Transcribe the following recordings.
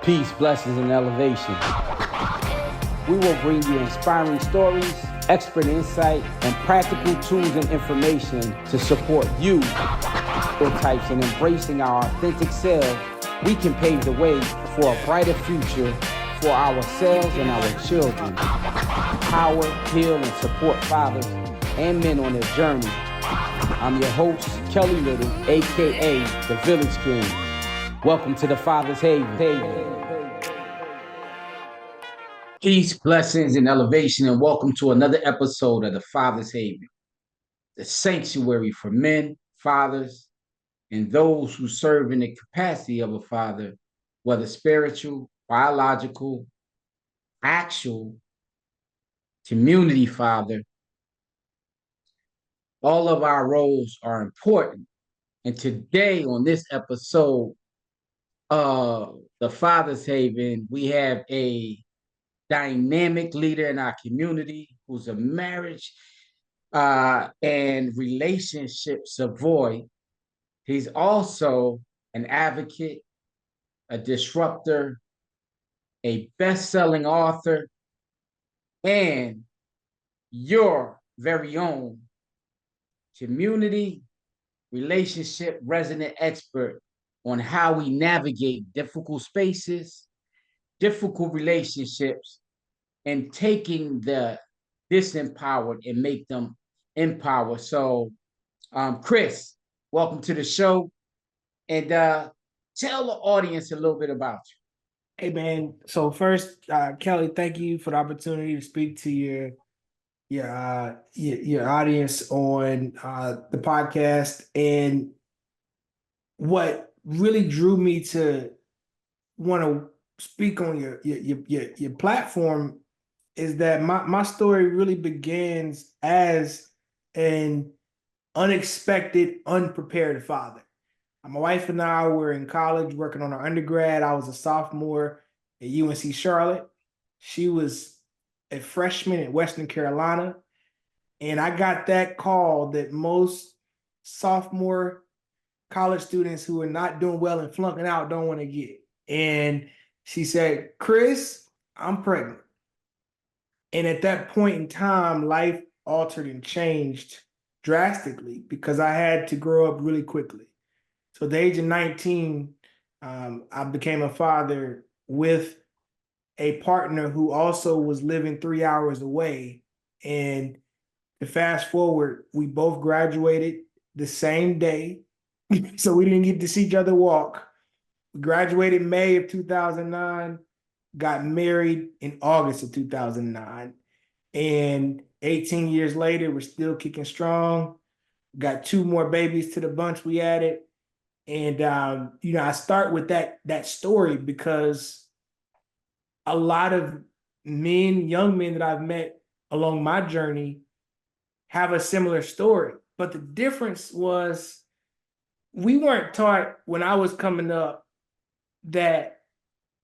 Peace, blessings, and elevation. We will bring you inspiring stories, expert insight, and practical tools and information to support you. Types in embracing our authentic selves, we can pave the way for a brighter future for ourselves and our children. Power, heal, and support fathers and men on their journey. I'm your host, Kelly Little, aka the Village King. Welcome to the Father's Haven. Peace, blessings, and elevation, and welcome to another episode of the Father's Haven, the sanctuary for men, fathers, and those who serve in the capacity of a father, whether spiritual, biological, actual, community father. All of our roles are important. And today on this episode of the Father's Haven, we have a dynamic leader in our community who's a marriage and relationship savoy. He's also an advocate, a disruptor, a best-selling author, and your very own community relationship resident expert on how we navigate difficult spaces, difficult relationships, and taking the disempowered and make them empowered. So, Chris, welcome to the show. And tell the audience a little bit about you. Hey man, so first, Kelly, thank you for the opportunity to speak to your audience on the podcast. And what really drew me to want to speak on your platform is that my story really begins as an unexpected, unprepared father. My wife and I were in college working on our undergrad. I was a sophomore at UNC Charlotte. She was a freshman at Western Carolina. And I got that call that most sophomore college students who are not doing well and flunking out don't want to get. And she said, Chris, I'm pregnant. And at that point in time, life altered and changed drastically because I had to grow up really quickly. So at the age of 19, I became a father with a partner who also was living 3 hours away. And to fast forward, we both graduated the same day. So we didn't get to see each other walk. We graduated May of 2009, got married in August of 2009. And 18 years later, we're still kicking strong. Got 2 more babies to the bunch we added. And I start with that story because a lot of young men that I've met along my journey have a similar story. But the difference was we weren't taught when I was coming up that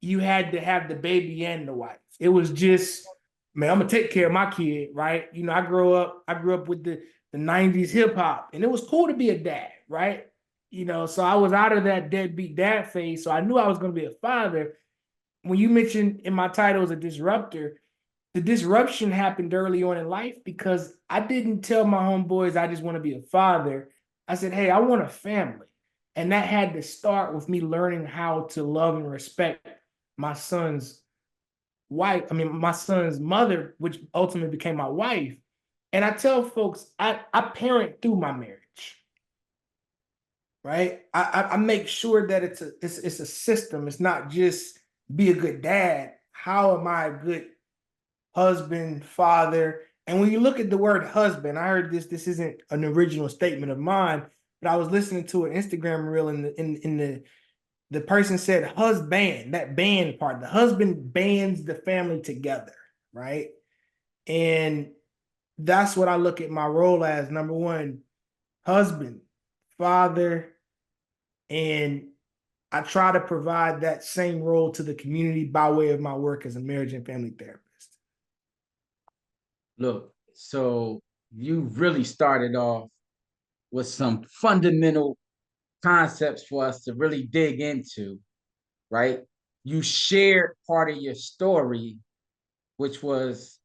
you had to have the baby and the wife. It was just, man, I'm gonna take care of my kid, right? I grew up with the 90s hip hop, and it was cool to be a dad, right? So I was out of that deadbeat dad phase. So I knew I was going to be a father. When you mentioned in my title as a disruptor, the disruption happened early on in life because I didn't tell my homeboys I just want to be a father. I said, hey, I want a family. And that had to start with me learning how to love and respect my son's my son's mother, which ultimately became my wife. And I tell folks, I parent through my marriage. Right? I make sure that it's a system. It's not just be a good dad. How am I a good husband, father? And when you look at the word husband, I heard this isn't an original statement of mine, but I was listening to an Instagram reel in the person said husband, that band part. The husband bands the family together, right? And that's what I look at my role as. Number one, husband, father, and I try to provide that same role to the community by way of my work as a marriage and family therapist. Look, so you really started off with some fundamental concepts for us to really dig into, right? you shared part of your story, which was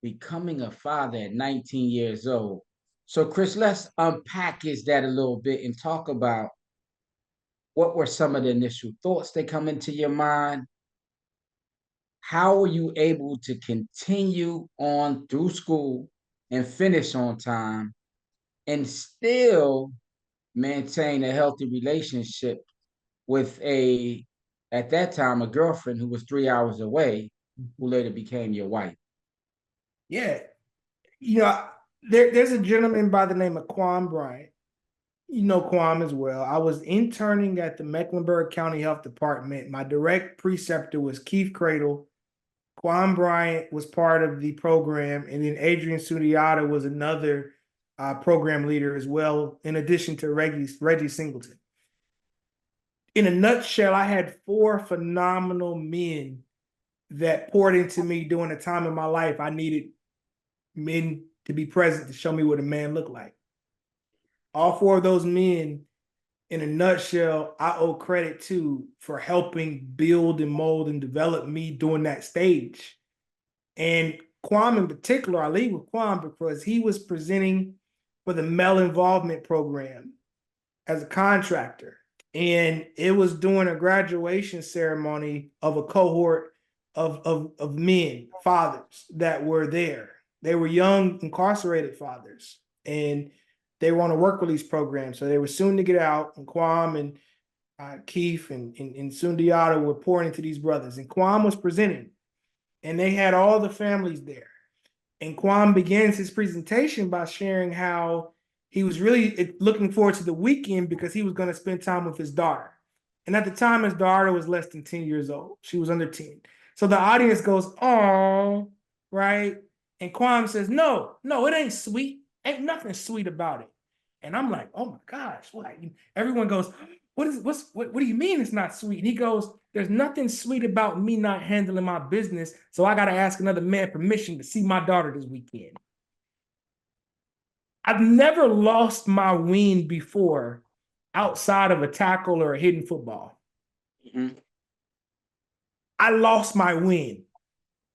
becoming a father at 19 years old. So, Chris, let's unpackage that a little bit and talk about what were some of the initial thoughts that come into your mind. How were you able to continue on through school and finish on time and still maintain a healthy relationship with at that time, a girlfriend who was 3 hours away, who later became your wife? Yeah. You know, there's a gentleman by the name of Quan Bryant. You know Quam as well. I was interning at the Mecklenburg County Health Department. My direct preceptor was Keith Cradle. Quam Bryant was part of the program, and then Adrian Sundiata was another program leader as well, in addition to Reggie Singleton. In a nutshell, I had four phenomenal men that poured into me during a time in my life I needed men to be present to show me what a man looked like. All four of those men, in a nutshell, I owe credit to for helping build and mold and develop me during that stage. And Quam in particular, I lead with Quam because he was presenting for the male involvement program as a contractor. And it was during a graduation ceremony of a cohort of men, fathers that were there. They were young, incarcerated fathers. And they were on a work release program. So they were soon to get out. And Quam and Keith and Sundiata were pouring into these brothers. And Quam was presenting. And they had all the families there. And Quam begins his presentation by sharing how he was really looking forward to the weekend because he was going to spend time with his daughter. And at the time, his daughter was less than 10 years old. She was under 10. So the audience goes, "Oh," right? And Quam says, "No, it ain't sweet. Ain't nothing sweet about it." And I'm like, "Oh my gosh." Everyone goes, what do you mean it's not sweet? And he goes, "There's nothing sweet about me not handling my business. So I got to ask another man permission to see my daughter this weekend." I've never lost my win before outside of a tackle or a hidden football. Mm-hmm. I lost my win.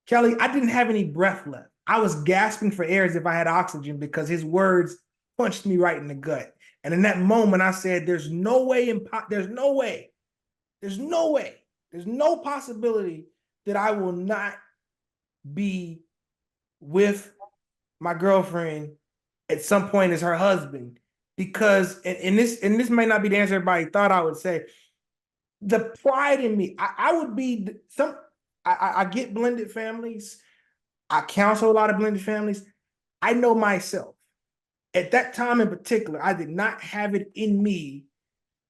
Kelly, I didn't have any breath left. I was gasping for air as if I had oxygen because his words punched me right in the gut. And in that moment, I said, there's no possibility that I will not be with my girlfriend at some point as her husband. Because, and this may not be the answer everybody thought I would say, the pride in me, I would be I get blended families. I counsel a lot of blended families. I know myself. At that time in particular, I did not have it in me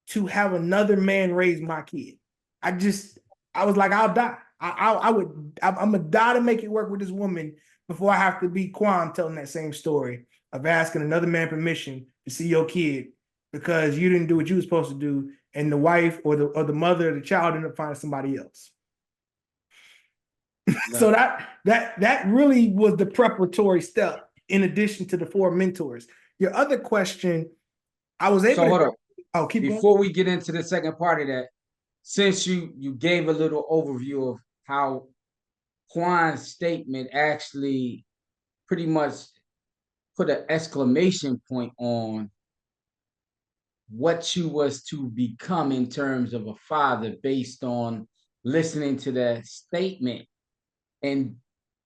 to have another man raise my kid. I was like, I'll die. I'm gonna die to make it work with this woman before I have to be Quan telling that same story of asking another man permission to see your kid because you didn't do what you were supposed to do, and the wife or the mother of the child ended up finding somebody else. So that really was the preparatory step in addition to the four mentors. Your other question, I was able So hold to. on. Oh, keep going. Before we get into the second part of that, since you gave a little overview of how Quan's statement actually pretty much put an exclamation point on what you was to become in terms of a father based on listening to that statement and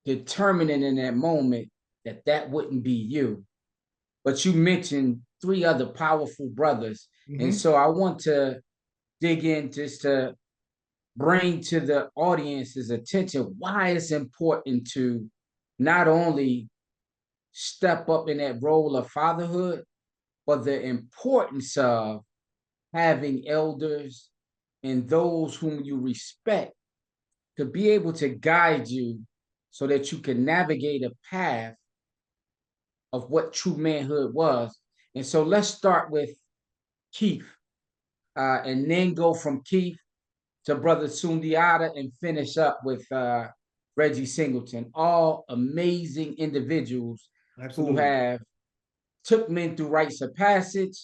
determining in that moment that that wouldn't be you. But you mentioned three other powerful brothers. And so I want to dig in just to bring to the audience's attention why it's important to not only step up in that role of fatherhood, but the importance of having elders and those whom you respect to be able to guide you so that you can navigate a path of what true manhood was. And so let's start with Keith, and then go from Keith to Brother Sundiata and finish up with Reggie Singleton. All amazing individuals who have took men through rites of passage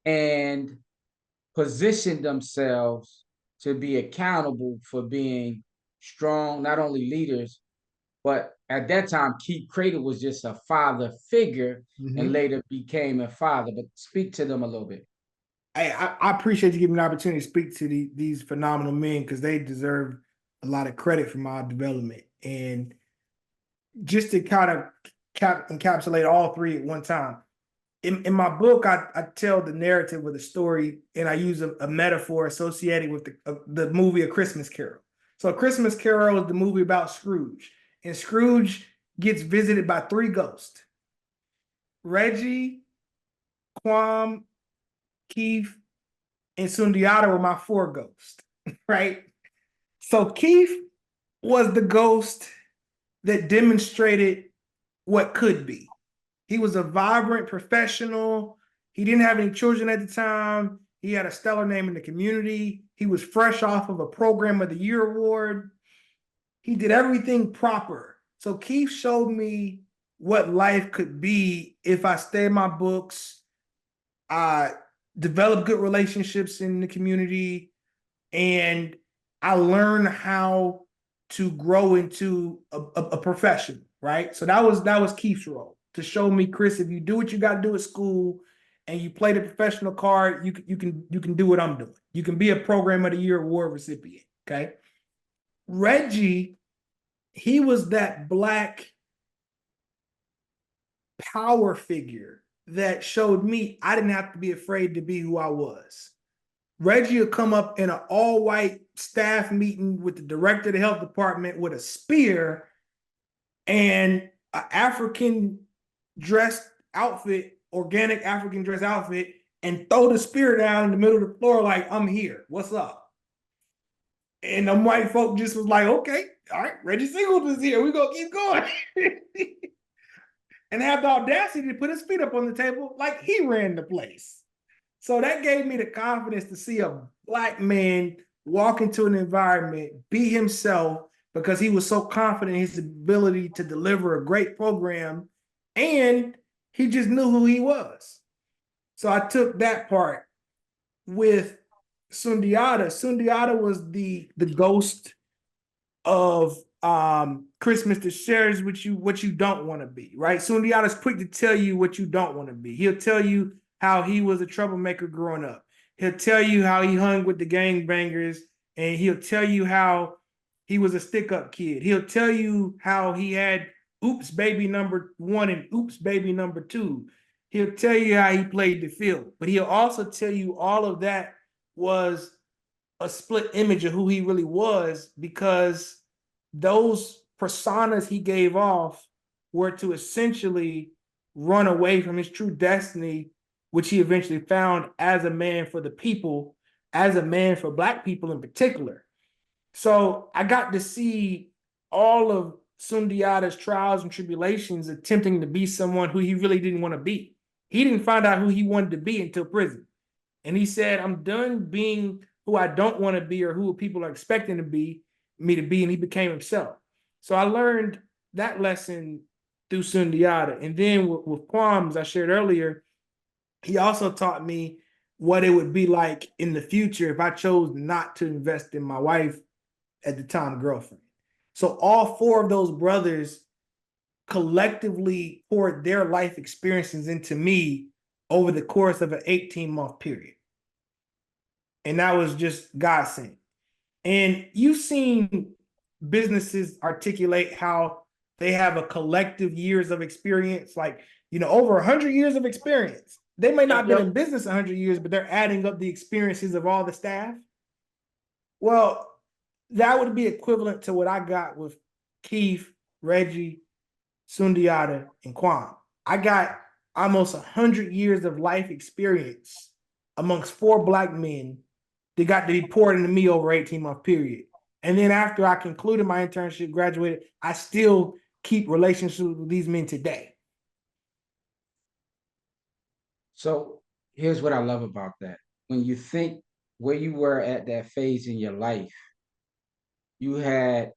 and positioned themselves to be accountable for being strong, not only leaders, but at that time, Keith Crater was just a father figure and later became a father. But speak to them a little bit. Hey, I appreciate you giving me the opportunity to speak to these phenomenal men because they deserve a lot of credit for my development. And just to kind of encapsulate all three at one time. In my book, I tell the narrative of the story, and I use a metaphor associated with the movie A Christmas Carol. So A Christmas Carol is the movie about Scrooge, and Scrooge gets visited by three ghosts: Reggie, Quam, Keith, and Sundiata were my four ghosts, right? So Keith was the ghost that demonstrated what could be. He was a vibrant professional. He didn't have any children at the time. He had a stellar name in the community. He was fresh off of a Program of the Year award. He did everything proper. So Keith showed me what life could be if I stay in my books, I develop good relationships in the community, and I learned how to grow into a profession, right? So that was Keith's role, to show me, Chris, if you do what you got to do at school and you play the professional card, you can do what I'm doing. You can be a Program of the Year award recipient. Okay. Reggie, he was that Black power figure that showed me I didn't have to be afraid to be who I was. Reggie would come up in an all-white staff meeting with the director of the health department with a spear and an African dressed outfit, organic African dress outfit, and throw the spear down in the middle of the floor like, I'm here. What's up? And the white folk just was like, okay, all right, Reggie Singleton's here. We're going to keep going. And have the audacity to put his feet up on the table like he ran the place. So that gave me the confidence to see a Black man walk into an environment, be himself, because he was so confident in his ability to deliver a great program, and he just knew who he was. So I took that part with Sundiata. Sundiata was the ghost of Christmas that shares with you what you don't want to be, right? Sundiata's quick to tell you what you don't want to be. He'll tell you how he was a troublemaker growing up. He'll tell you how he hung with the gangbangers, and he'll tell you how he was a stick-up kid. He'll tell you how he had oops baby number 1 and oops baby number 2. He'll tell you how he played the field, but he'll also tell you all of that was a split image of who he really was, because those personas he gave off were to essentially run away from his true destiny, which he eventually found as a man for the people, as a man for Black people in particular. So I got to see all of Sundiata's trials and tribulations, attempting to be someone who he really didn't want to be. He didn't find out who he wanted to be until prison. And he said, I'm done being who I don't want to be or who people are expecting me to be, and he became himself. So I learned that lesson through Sundiata. And then with Quam, as I shared earlier, he also taught me what it would be like in the future if I chose not to invest in my wife, at the time, girlfriend. So all four of those brothers collectively poured their life experiences into me over the course of an 18-month period. And that was just godsend. And you've seen businesses articulate how they have a collective years of experience, like, over 100 years of experience. They may not have been in business 100 years, but they're adding up the experiences of all the staff. Well, that would be equivalent to what I got with Keith, Reggie, Sundiata, and Quam. I got almost 100 years of life experience amongst four Black men that got to be poured into me over an 18-month period. And then after I concluded my internship, graduated, I still keep relationships with these men today. So here's what I love about that. When you think where you were at that phase in your life, you had,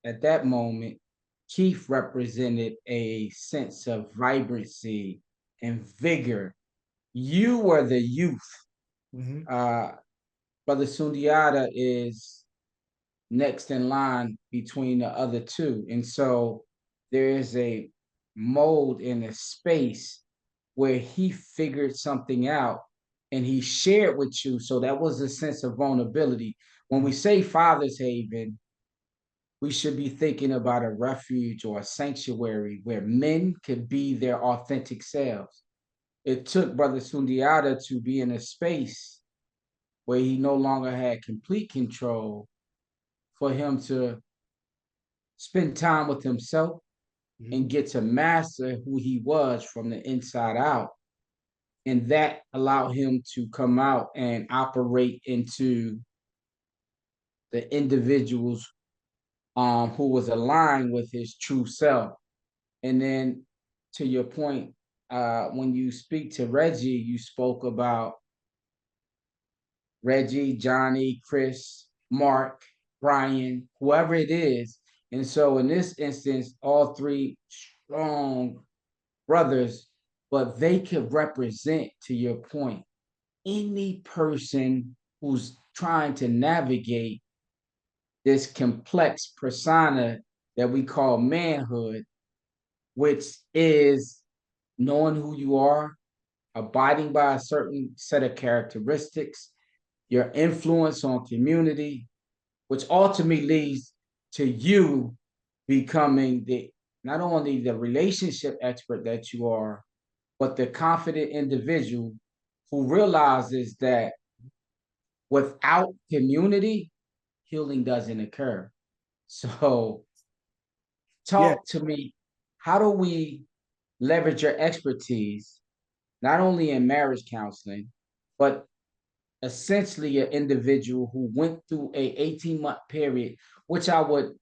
at that moment, Keith represented a sense of vibrancy and vigor. You were the youth. Brother Sundiata is next in line between the other two. And so there is a mold in a space where he figured something out and he shared with you. So that was a sense of vulnerability. When we say Father's Haven, we should be thinking about a refuge or a sanctuary where men could be their authentic selves. It took Brother Sundiata to be in a space where he no longer had complete control for him to spend time with himself and get to master who he was from the inside out. And that allowed him to come out and operate into the individuals who was aligned with his true self. And then to your point, when you speak to Reggie, you spoke about Reggie, Johnny, Chris, Mark, Brian, whoever it is. And so in this instance, all three strong brothers, but they could represent, to your point, any person who's trying to navigate this complex persona that we call manhood, which is knowing who you are, abiding by a certain set of characteristics, your influence on community, which ultimately leads to you becoming the not only the relationship expert that you are, but the confident individual who realizes that without community, healing doesn't occur. So Yeah. talk to me, how do we leverage your expertise, not only in marriage counseling, but essentially an individual who went through a 18-month period, which I would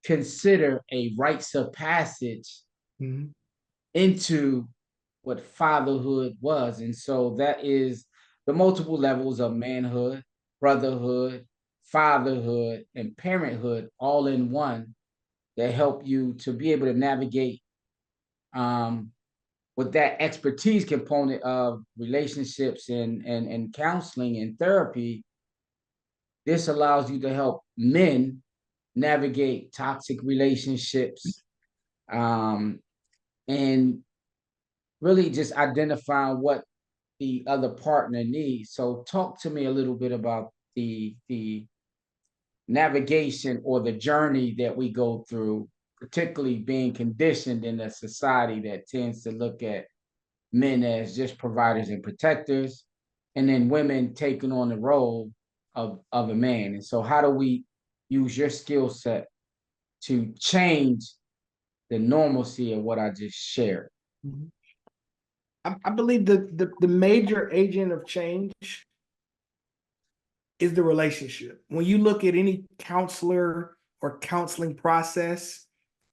consider a rites of passage into what fatherhood was. And so that is the multiple levels of manhood, brotherhood, fatherhood, and parenthood all in one that help you to be able to navigate with that expertise component of relationships and counseling and therapy. This allows you to help men navigate toxic relationships, and really just identifying what the other partner needs. So talk to me a little bit about the navigation or the journey that we go through, particularly being conditioned in a society that tends to look at men as just providers and protectors, and then women taking on the role of a man. And so how do we use your skill set to change the normalcy of what I just shared? I believe the major agent of change is the relationship. When you look at any counselor or counseling process,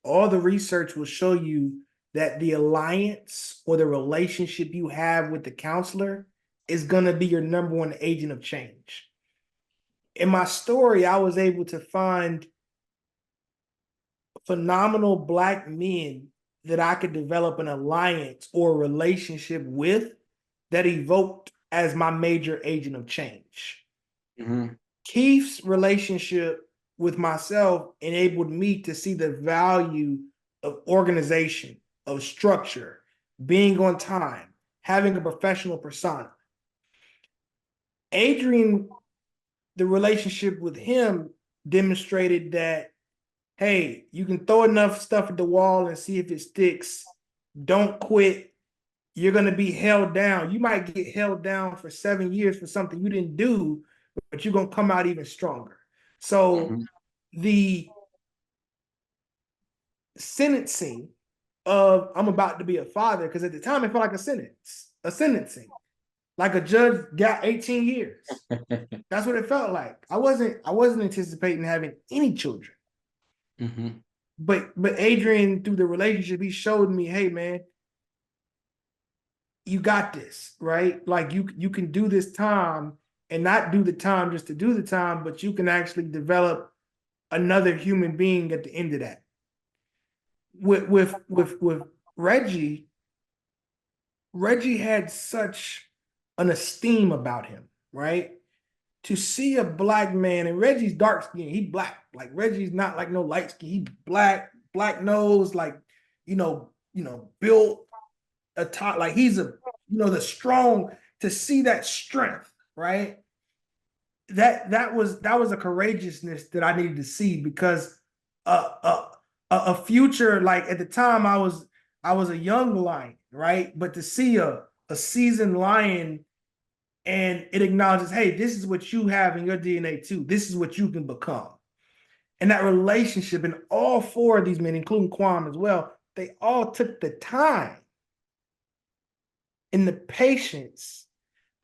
all the research will show you that the alliance or the relationship you have with the counselor is going to be your number one agent of change. In my story, I was able to find phenomenal Black men that I could develop an alliance or relationship with that evoked as my major agent of change. Keith's relationship with myself enabled me to see the value of organization, of structure, being on time, having a professional persona. Adrian, the relationship with him demonstrated that, hey, you can throw enough stuff at the wall and see if it sticks. Don't quit. You're going to be held down. You might get held down for 7 years for something you didn't do, but you're going to come out even stronger. So the sentencing of I'm about to be a father, because at the time it felt like a sentencing. Like a judge got 18 years. That's what it felt like. I wasn't anticipating having any children. But Adrian, through the relationship, he showed me, hey man, you got this, right? Like you can do this time and not do the time just to do the time, but you can actually develop another human being at the end of that. With Reggie had such an esteem about him, right? to see a black man, and Reggie's dark skin, he black. Like Reggie's not like no light skin. He black nose, like built a top, like he's a the strong, to see that strength, right? That was a courageousness that I needed to see, because a future, like at the time I was a young lion, right? But to see a seasoned lion, and it acknowledges, hey, this is what you have in your DNA too. This is what you can become. And that relationship, and all four of these men, including Kwame as well, they all took the time and the patience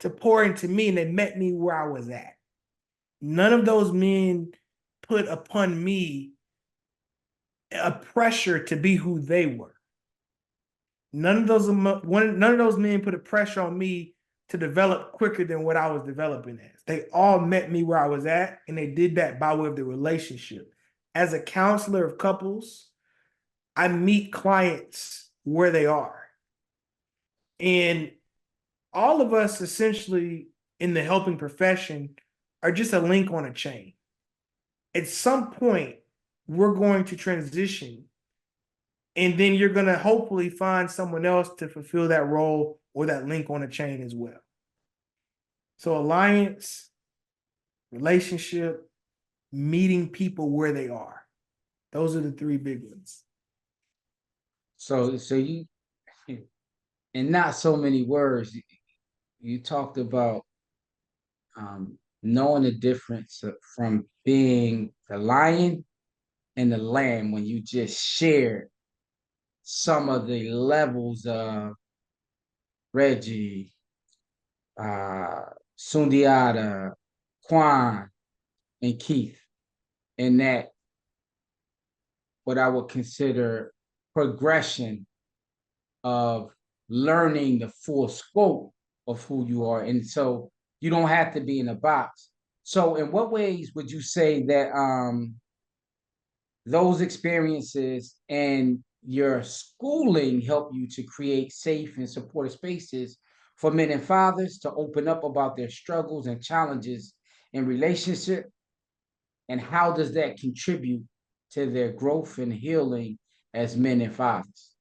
to pour into me, and they met me where I was at. None of those men put upon me a pressure to be who they were. None of those men put a pressure on me to develop quicker than what I was developing as. They all met me where I was at, and they did that by way of the relationship. As a counselor of couples, I meet clients where they are. And all of us essentially in the helping profession are just a link on a chain. At some point, we're going to transition, and then you're going to hopefully find someone else to fulfill that role or that link on a chain as well. So alliance, relationship, meeting people where they are. Those are the three big ones. So you, in not so many words, you talked about knowing the difference from being the lion and the lamb, when you just shared some of the levels of Reggie, Sundiata, Quan, and Keith, in that what I would consider progression of learning the full scope of who you are. And so you don't have to be in a box. So in what ways would you say that those experiences and your schooling help you to create safe and supportive spaces for men and fathers to open up about their struggles and challenges in relationship? And how does that contribute to their growth and healing as men and fathers?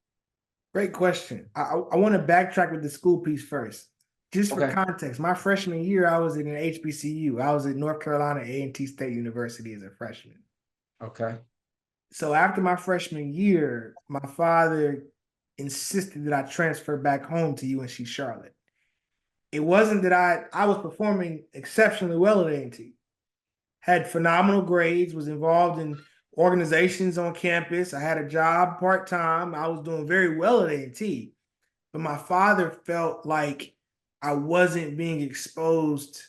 Great question. I want to backtrack with the school piece first. Just for Okay. context, my freshman year, I was in an HBCU. I was at North Carolina A&T State University as a freshman. Okay. So after my freshman year, my father insisted that I transfer back home to UNC Charlotte. It wasn't that I was performing exceptionally well at A&T, had phenomenal grades, was involved in organizations on campus. I had a job part-time. I was doing very well at A&T, but my father felt like I wasn't being exposed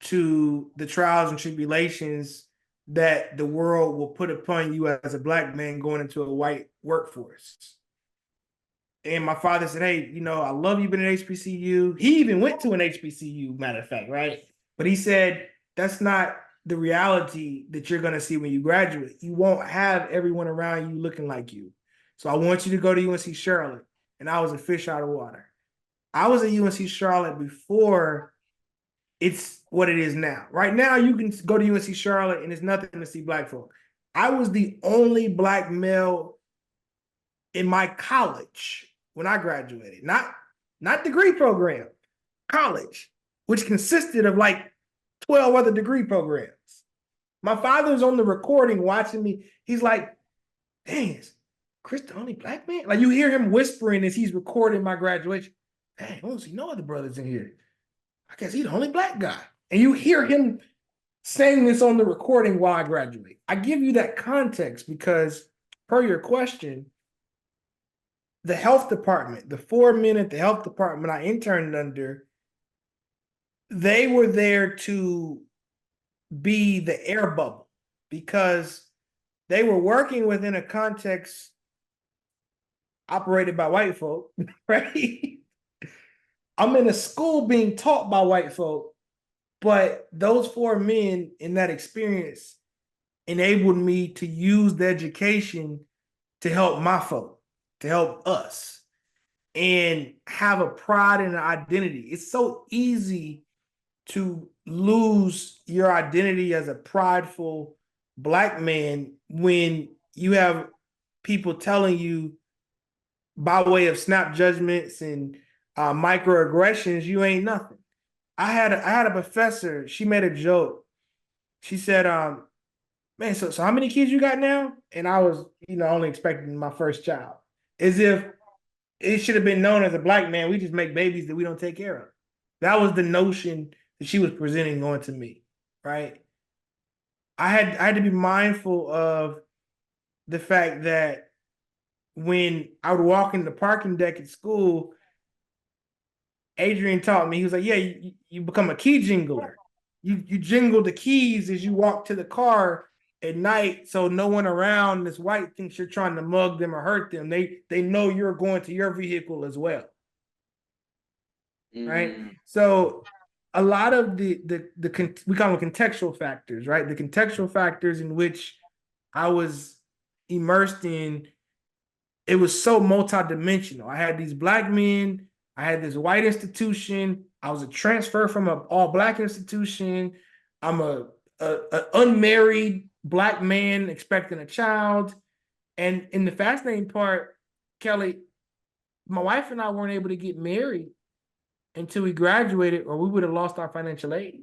to the trials and tribulations that the world will put upon you as a black man going into a white workforce. And my father said, hey, I love you being at HBCU. He even went to an HBCU, matter of fact, right? But he said, that's not the reality that you're going to see when you graduate. You won't have everyone around you looking like you. So I want you to go to UNC Charlotte. And I was a fish out of water. I was at UNC Charlotte before it's what it is now. Right now, you can go to UNC Charlotte and it's nothing to see black folk. I was the only black male in my college when I graduated, not degree program, college, which consisted of like 12 other degree programs. My father's on the recording watching me. He's like, dang, is Chris the only black man? Like, you hear him whispering as he's recording my graduation. Dang, I don't see no other brothers in here. I guess he's the only black guy. And you hear him saying this on the recording while I graduate. I give you that context because, per your question, the health department, the 4 men at the health department I interned under, they were there to be the air bubble because they were working within a context operated by white folk, right? I'm in a school being taught by white folk, but those 4 men in that experience enabled me to use the education to help my folk, to help us, and have a pride and an identity. It's so easy to lose your identity as a prideful black man when you have people telling you by way of snap judgments and microaggressions, you ain't nothing. I had a professor. She made a joke. She said, "Man, so how many kids you got now?" And I was, only expecting my first child, as if it should have been known as a black man. We just make babies that we don't take care of. That was the notion that she was presenting on to me, right? I had to be mindful of the fact that when I would walk in the parking deck at school, Adrian taught me, he was like, yeah, you become a key jingler. You jingle the keys as you walk to the car at night, so no one around this white thinks you're trying to mug them or hurt them. They know you're going to your vehicle as well. Right. So a lot of the we call them contextual factors, right? The contextual factors in which I was immersed in, it was so multidimensional. I had these black men, I had this white institution, I was a transfer from an all black institution. I'm a unmarried black man expecting a child. And in the fascinating part, Kelly, my wife and I weren't able to get married until we graduated, or we would have lost our financial aid.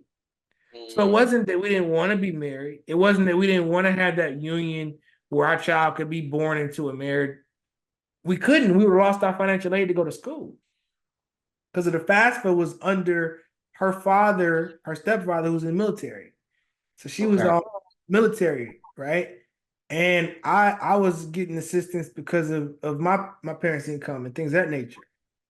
So it wasn't that we didn't want to be married. It wasn't that we didn't want to have that union where our child could be born into a marriage. We couldn't. We would have lost our financial aid to go to school because of the FAFSA was under her father, her stepfather, who was in the military. So she was all military, right? And I was getting assistance because of my parents' income and things of that nature.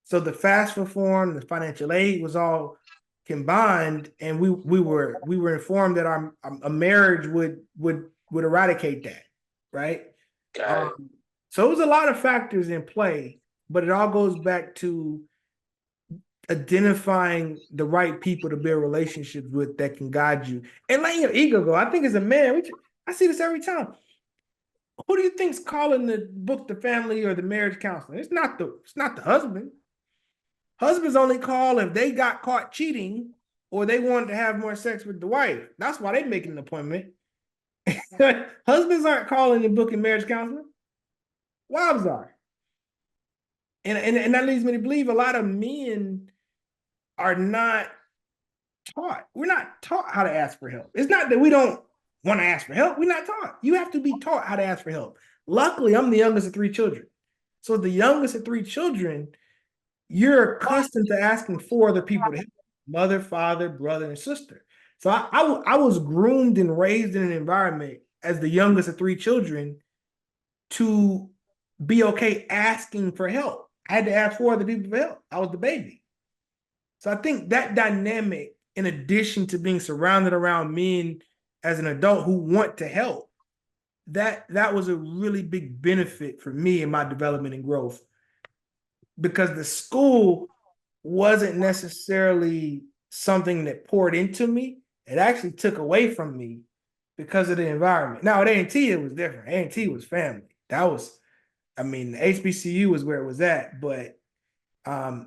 So the FAFSA reform, the financial aid was all combined, and we were informed that a marriage would eradicate that, right? So it was a lot of factors in play, but it all goes back to identifying the right people to build relationships with that can guide you and letting your ego go. I think as a man, I see this every time. Who do you think's calling the book the family or the marriage counseling? It's not the husband. Husbands only call if they got caught cheating or they wanted to have more sex with the wife. That's why they making an appointment. Husbands aren't calling and booking marriage counseling. Wives are. And that leads me to believe a lot of men are not taught. We're not taught how to ask for help. It's not that we don't want to ask for help. We're not taught. You have to be taught how to ask for help. Luckily, I'm the youngest of 3 children. So the youngest of 3 children, you're accustomed to asking for other people to help. Mother, father, brother, and sister. So I was groomed and raised in an environment as the youngest of 3 children to be okay asking for help. I had to ask for other people for help. I was the baby. So I think that dynamic, in addition to being surrounded around men as an adult who want to help, that was a really big benefit for me in my development and growth, because the school wasn't necessarily something that poured into me. It actually took away from me because of the environment. Now at A&T, it was different. A&T was family. The HBCU was where it was at, but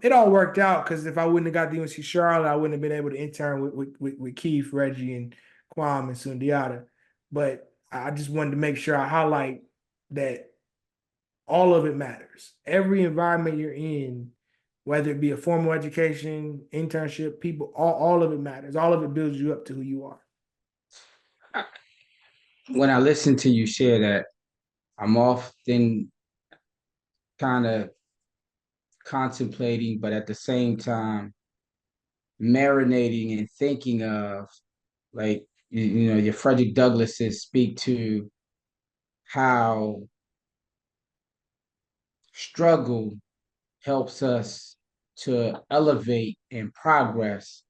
it all worked out because if I wouldn't have got the UNC Charlotte, I wouldn't have been able to intern with Keith, Reggie, and Kwame and Sundiata. But I just wanted to make sure I highlight that all of it matters. Every environment you're in, whether it be a formal education, internship, people, all of it matters. All of it builds you up to who you are. When I listen to you share that, I'm often kind of contemplating, but at the same time, marinating and thinking of, like, your Frederick Douglasses speak to how struggle helps us to elevate and progress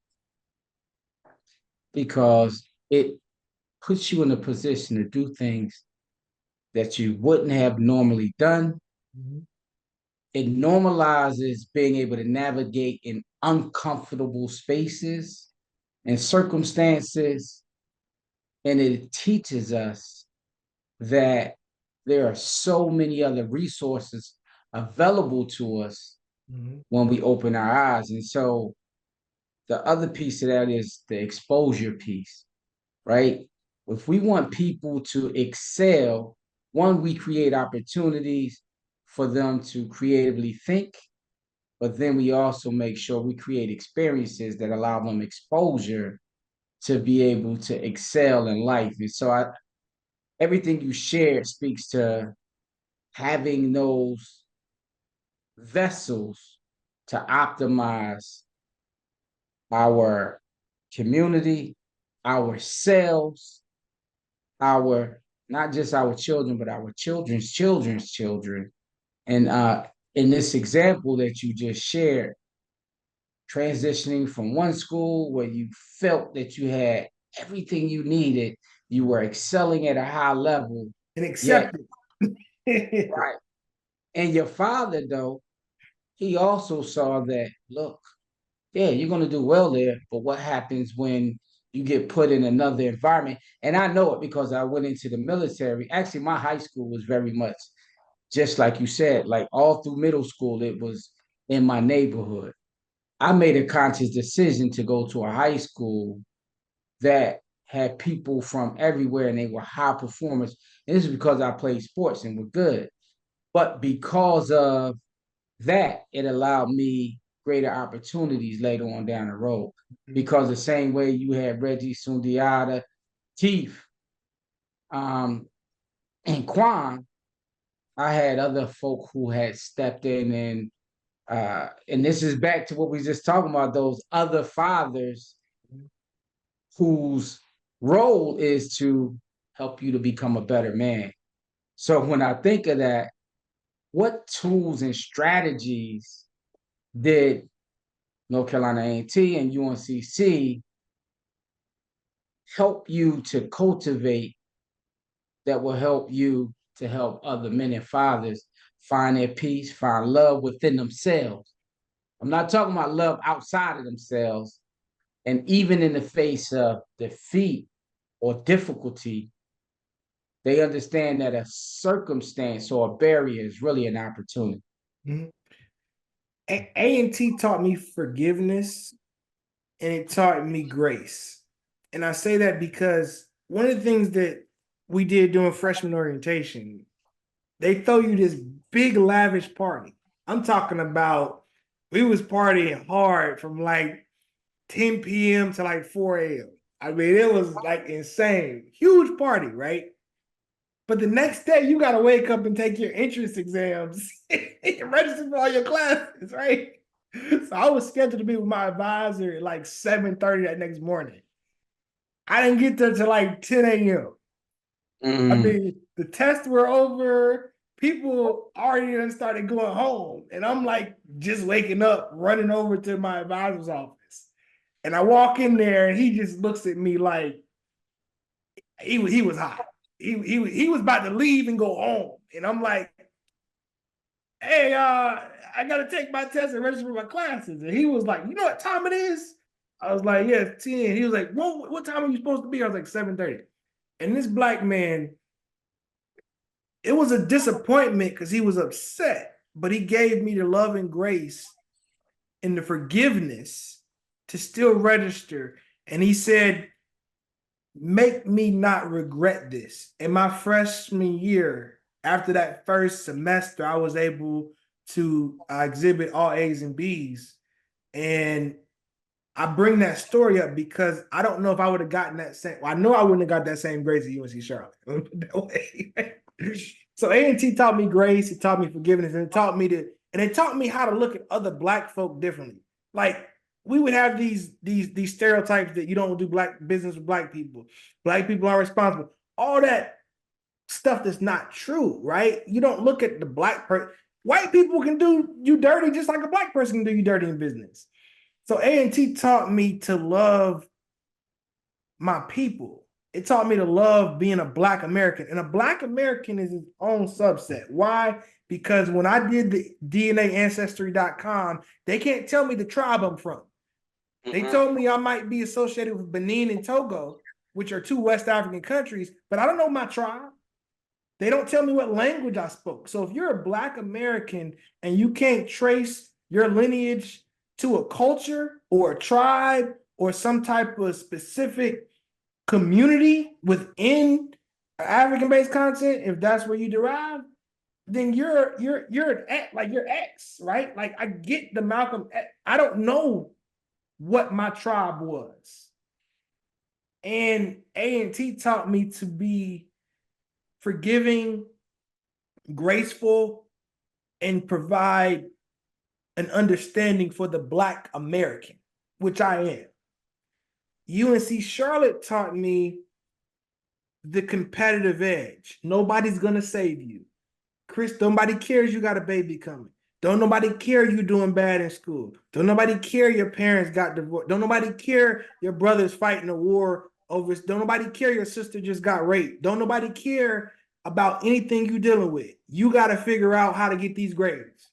because it puts you in a position to do things that you wouldn't have normally done. Mm-hmm. It normalizes being able to navigate in uncomfortable spaces and circumstances. And it teaches us that there are so many other resources available to us when we open our eyes. And so the other piece of that is the exposure piece, right? If we want people to excel, one, we create opportunities for them to creatively think, but then we also make sure we create experiences that allow them exposure to be able to excel in life. And so everything you shared speaks to having those vessels to optimize our community, ourselves, our not just our children, but our children's children's children. And in this example that you just shared, transitioning from one school where you felt that you had everything you needed, you were excelling at a high level, And yet, accept it. right. And your father, though, he also saw that, look, yeah, you're going to do well there, but what happens when you get put in another environment? And I know it because I went into the military. Actually, my high school was very much just like you said, like all through middle school, it was in my neighborhood. I made a conscious decision to go to a high school that had people from everywhere and they were high performers. And this is because I played sports and were good. But because of that, it allowed me greater opportunities later on down the road. Because the same way you had Reggie Sundiata, Keith, um, and Quan, I had other folk who had stepped in and this is back to what we just talking about, those other fathers whose role is to help you to become a better man. So when I think of that, what tools and strategies did North Carolina A&T and UNCC help you to cultivate that will help you to help other men and fathers find their peace, find love within themselves? I'm not talking about love outside of themselves. And even in the face of defeat or difficulty, they understand that a circumstance or a barrier is really an opportunity. Mhm. A&T taught me forgiveness and it taught me grace. And I say that because one of the things that we did during freshman orientation, they throw you this big lavish party. I'm talking about we was partying hard from like 10 p.m. to like 4 a.m. I mean, it was like insane. Huge party, right? But the next day, you got to wake up and take your entrance exams and register for all your classes, right? So I was scheduled to be with my advisor at like 7:30 that next morning. I didn't get there till like 10 a.m. I mean, the tests were over. People already started going home. And I'm like just waking up, running over to my advisor's office. And I walk in there and he just looks at me like he was hot. He was about to leave and go home. And I'm like, hey, I gotta take my test and register for my classes. And he was like, you know what time it is? I was like, yeah, it's 10. He was like, what time are you supposed to be? I was like, 7:30. And this black man, it was a disappointment because he was upset, but he gave me the love and grace and the forgiveness to still register. And he said, make me not regret this. In my freshman year, after that first semester, I was able to exhibit all A's and B's. And I bring that story up because I don't know if I would have gotten that same. Well, I know I wouldn't have got that same grades at UNC Charlotte. So A&T taught me grace, it taught me forgiveness, and it taught me how to look at other black folk differently. Like we would have these stereotypes that you don't do black business with black people. Black people are responsible. All that stuff that's not true, right? You don't look at the black person. White people can do you dirty just like a black person can do you dirty in business. So A&T taught me to love my people. It taught me to love being a Black American. And a Black American is its own subset. Why? Because when I did the DNAancestry.com, they can't tell me the tribe I'm from. They told me I might be associated with Benin and Togo, which are two West African countries, but I don't know my tribe. They don't tell me what language I spoke. So if you're a Black American and you can't trace your lineage to a culture or a tribe or some type of specific community within African-based content, if that's where you derive, then you're an X, like you're X, right? Like I get the Malcolm X. I don't know what my tribe was. And A&T taught me to be forgiving, graceful, and provide an understanding for the Black American, which I am. UNC Charlotte taught me the competitive edge. Nobody's gonna save you. Chris, nobody cares you got a baby coming. Don't nobody care you doing bad in school. Don't nobody care your parents got divorced. Don't nobody care your brother's fighting a war over. Don't nobody care your sister just got raped. Don't nobody care about anything you dealing with. You got to figure out how to get these grades.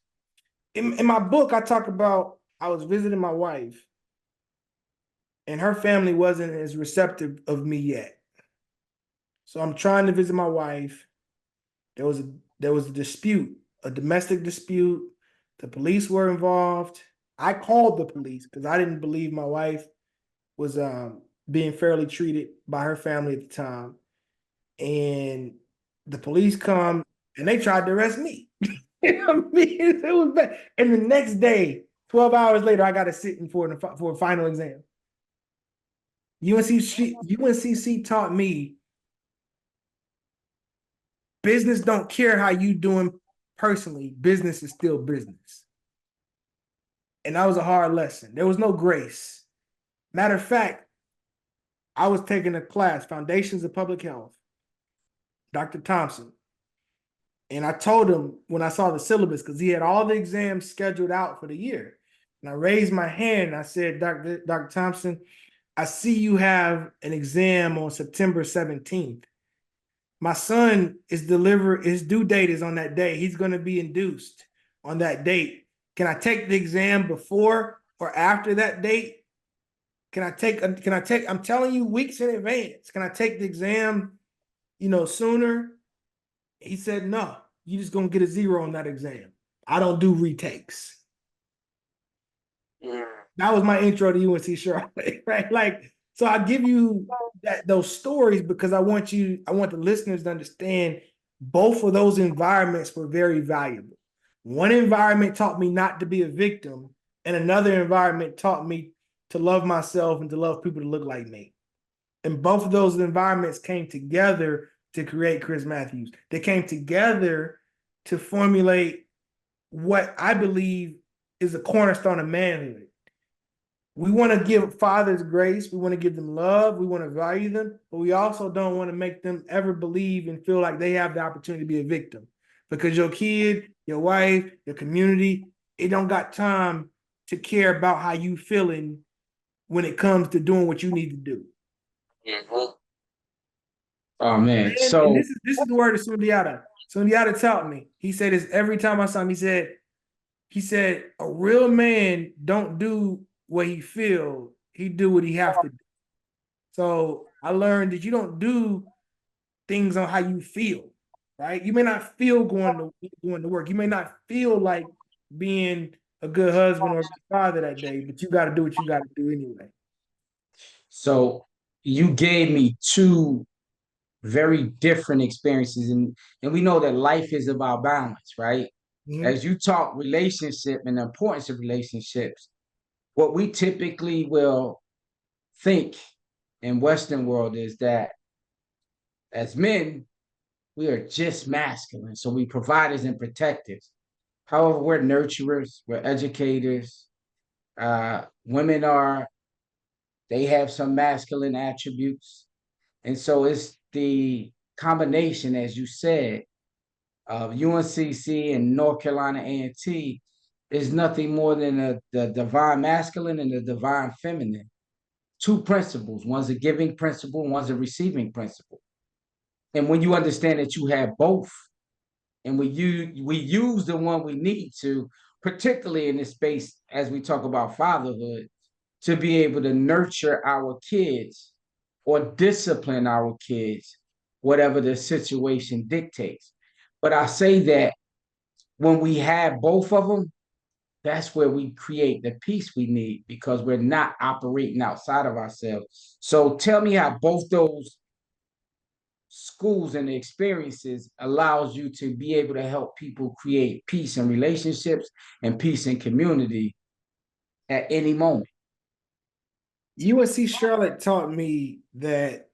In my book, I talk about I was visiting my wife, and her family wasn't as receptive of me yet. So I'm trying to visit my wife. There was a dispute, a domestic dispute. The police were involved. I called the police because I didn't believe my wife was being fairly treated by her family at the time. And the police come and they tried to arrest me. I mean, it was bad. And the next day, 12 hours later, I got to sit in for a final exam. UNCC taught me business don't care how you doing personally. Business is still business. And that was a hard lesson. There was no grace. Matter of fact, I was taking a class, Foundations of Public Health, Dr. Thompson. And I told him when I saw the syllabus, because he had all the exams scheduled out for the year. And I raised my hand and I said, Dr. Thompson, I see you have an exam on September 17th. My son his due date is on that day. He's going to be induced on that date. Can I take the exam before or after that date? I'm telling you weeks in advance. Can I take the exam, sooner? He said, no, you just going to get a 0 on that exam. I don't do retakes. Yeah. That was my intro to UNC Charlotte, right? Like, so I give you those stories because I want the listeners to understand both of those environments were very valuable. One environment taught me not to be a victim, and another environment taught me to love myself and to love people to look like me. And both of those environments came together to create Chris Mathews. They came together to formulate what I believe is a cornerstone of manhood. We want to give fathers grace. We want to give them love. We want to value them, but we also don't want to make them ever believe and feel like they have the opportunity to be a victim, because your kid, your wife, your community, it don't got time to care about how you feeling when it comes to doing what you need to do. Mm-hmm. Oh man! And so this is the word of Sundiata. Sundiata taught me. He said this every time I saw him. He said a real man don't do what he feel. He do what he have to do. So I learned that you don't do things on how you feel, right? You may not feel going to work. You may not feel like being a good husband or a good father that day, but you got to do what you got to do anyway. So you gave me two very different experiences, and we know that life is about balance, right? Mm-hmm. As you talk relationship and the importance of relationships, what we typically will think in Western world is that as men, we are just masculine. So we providers and protectors. However, we're nurturers, we're educators. Women they have some masculine attributes. And so it's the combination, as you said, of UNCC and North Carolina A&T is nothing more than the divine masculine and the divine feminine. Two principles. One's a giving principle, one's a receiving principle. And when you understand that you have both, and we use the one we need to, particularly in this space as we talk about fatherhood, to be able to nurture our kids or discipline our kids, whatever the situation dictates. But I say that when we have both of them, that's where we create the peace we need, because we're not operating outside of ourselves. So tell me how both those schools and the experiences allows you to be able to help people create peace in relationships and peace in community at any moment. UNC Charlotte taught me that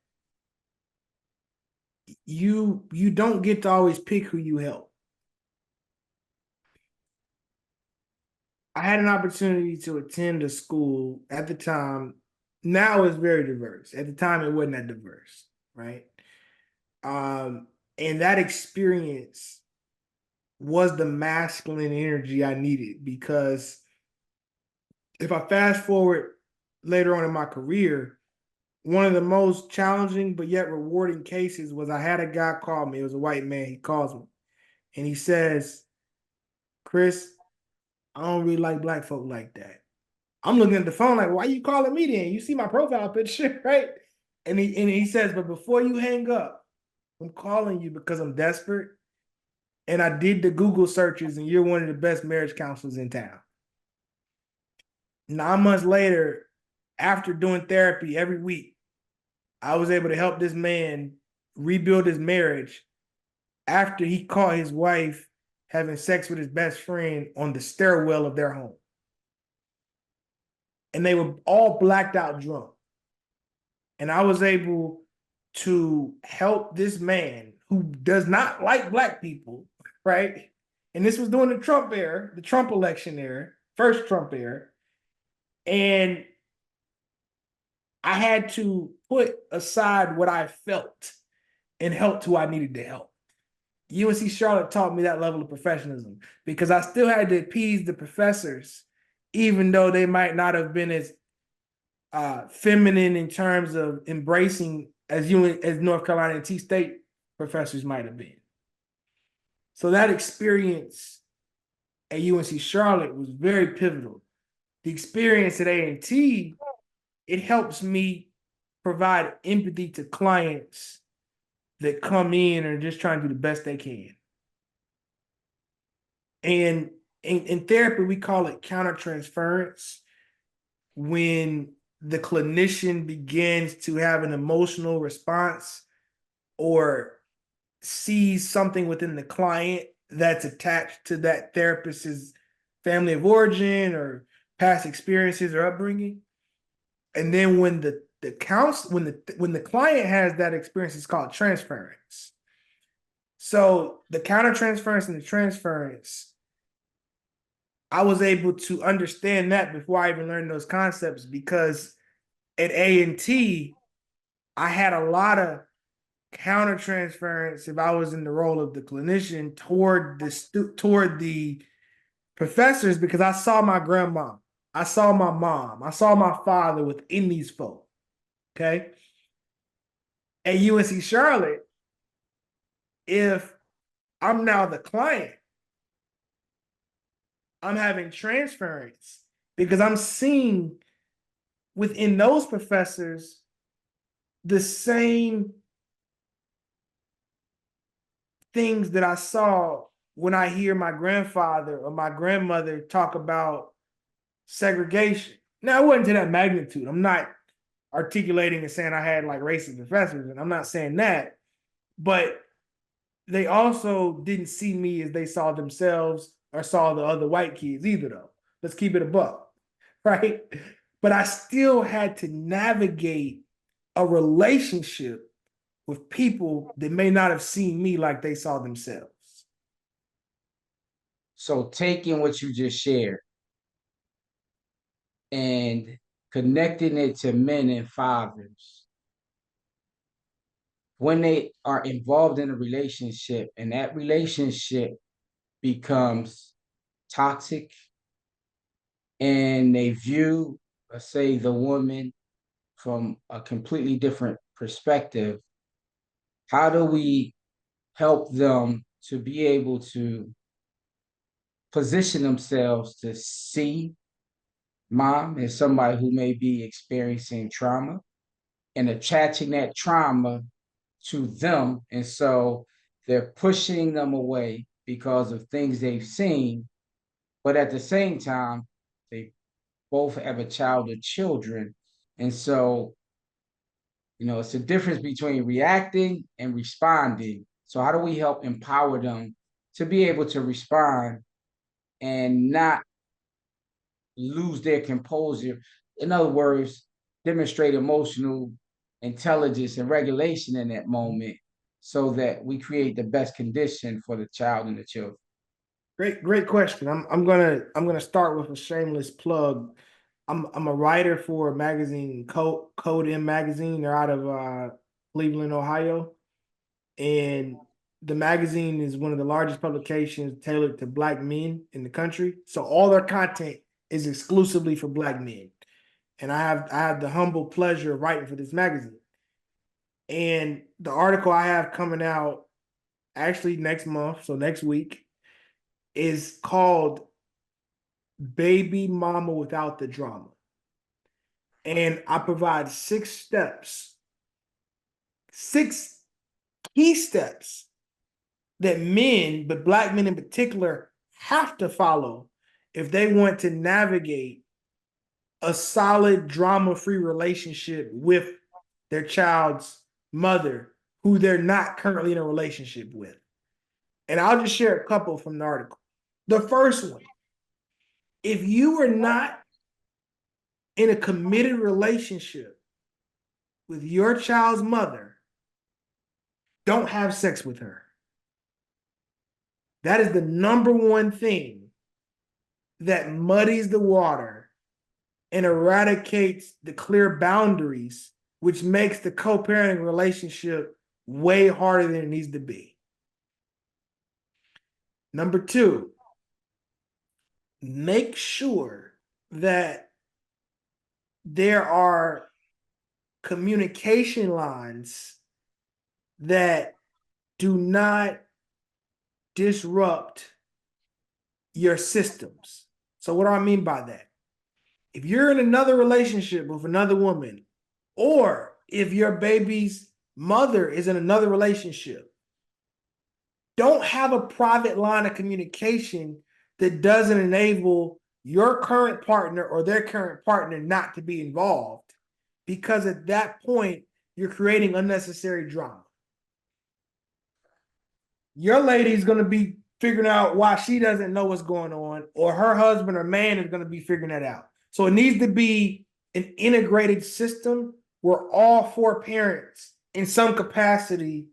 you don't get to always pick who you help. I had an opportunity to attend a school at the time. Now it's very diverse. At the time, it wasn't that diverse, right? And that experience was the masculine energy I needed, because if I fast forward later on in my career, one of the most challenging but yet rewarding cases was I had a guy call me. It was a white man. He calls me and he says, "Chris, I don't really like black folk like that." I'm looking at the phone like, "Why are you calling me then? You see my profile picture, right?" And he says, "But before you hang up, I'm calling you because I'm desperate. And I did the Google searches and you're one of the best marriage counselors in town." 9 months later, after doing therapy every week, I was able to help this man rebuild his marriage after he caught his wife having sex with his best friend on the stairwell of their home. And they were all blacked out drunk. And I was able to help this man who does not like black people, right? And this was during the Trump era, the Trump election era, first Trump era. And I had to put aside what I felt and help who I needed to help. UNC Charlotte taught me that level of professionalism, because I still had to appease the professors, even though they might not have been as feminine in terms of embracing as North Carolina and T State professors might have been. So that experience at UNC Charlotte was very pivotal. The experience at A&T, it helps me provide empathy to clients that come in and are just trying to do the best they can. And in therapy, we call it countertransference. When the clinician begins to have an emotional response or sees something within the client that's attached to that therapist's family of origin or past experiences or upbringing. And then when the client has that experience, it's called transference. So the countertransference and the transference, I was able to understand that before I even learned those concepts, because at A&T, I had a lot of countertransference if I was in the role of the clinician toward the professors, because I saw my grandma, I saw my mom, I saw my father within these folk. Okay. At UNC Charlotte, if I'm now the client, I'm having transference because I'm seeing within those professors the same things that I saw when I hear my grandfather or my grandmother talk about segregation. Now, it wasn't to that magnitude. I'm not articulating and saying I had like racist professors, and I'm not saying that, but they also didn't see me as they saw themselves or saw the other white kids either, though. Let's keep it a buck, right? But I still had to navigate a relationship with people that may not have seen me like they saw themselves. So taking what you just shared and connecting it to men and fathers, when they are involved in a relationship and that relationship becomes toxic and they view, let's say, the woman from a completely different perspective, how do we help them to be able to position themselves to see mom as somebody who may be experiencing trauma and attaching that trauma to them? And so they're pushing them away because of things they've seen, but at the same time, they both have a child or children. And so, it's the difference between reacting and responding. So how do we help empower them to be able to respond and not lose their composure? In other words, demonstrate emotional intelligence and regulation in that moment so that we create the best condition for the child and the children. Great question. I'm gonna start with a shameless plug. I'm a writer for a magazine, Code M magazine. They're out of Cleveland, Ohio, and the magazine is one of the largest publications tailored to Black men in the country. So all their content is exclusively for Black men, and I have the humble pleasure of writing for this magazine. And the article I have coming out actually next month, so next week, is called Baby Mama Without the Drama. And I provide 6 key steps that men, but Black men in particular, have to follow if they want to navigate a solid drama-free relationship with their child's mother, who they're not currently in a relationship with. And I'll just share a couple from the article. The first one, if you are not in a committed relationship with your child's mother, don't have sex with her. That is the number one thing that muddies the water and eradicates the clear boundaries, which makes the co-parenting relationship way harder than it needs to be. Number 2, make sure that there are communication lines that do not disrupt your systems. So what do I mean by that? If you're in another relationship with another woman, or if your baby's mother is in another relationship, don't have a private line of communication that doesn't enable your current partner or their current partner not to be involved, because at that point, you're creating unnecessary drama. Your lady is going to be figuring out why she doesn't know what's going on, or her husband or man is going to be figuring that out. So it needs to be an integrated system where all 4 parents in some capacity,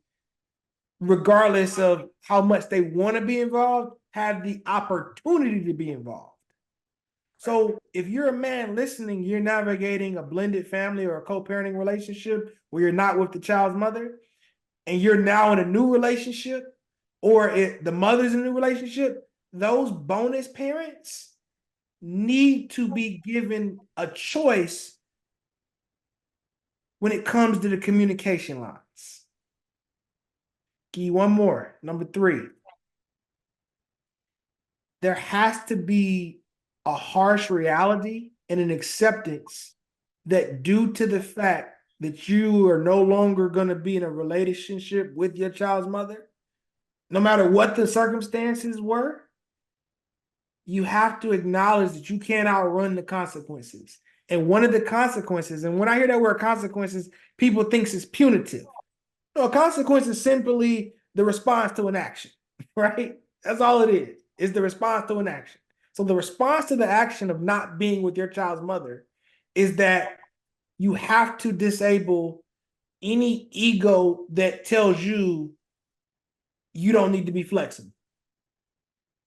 regardless of how much they want to be involved, have the opportunity to be involved. So if you're a man listening, you're navigating a blended family or a co-parenting relationship where you're not with the child's mother, and you're now in a new relationship, or the mother's in a new relationship, those bonus parents need to be given a choice when it comes to the communication lines. Give you one more. Number 3. There has to be a harsh reality and an acceptance that, due to the fact that you are no longer going to be in a relationship with your child's mother, no matter what the circumstances were, you have to acknowledge that you can't outrun the consequences. And one of the consequences, and when I hear that word consequences, people think it's punitive. No, a consequence is simply the response to an action, right? That's all it is. It's the response to an action. So the response to the action of not being with your child's mother is that you have to disable any ego that tells you you don't need to be flexible.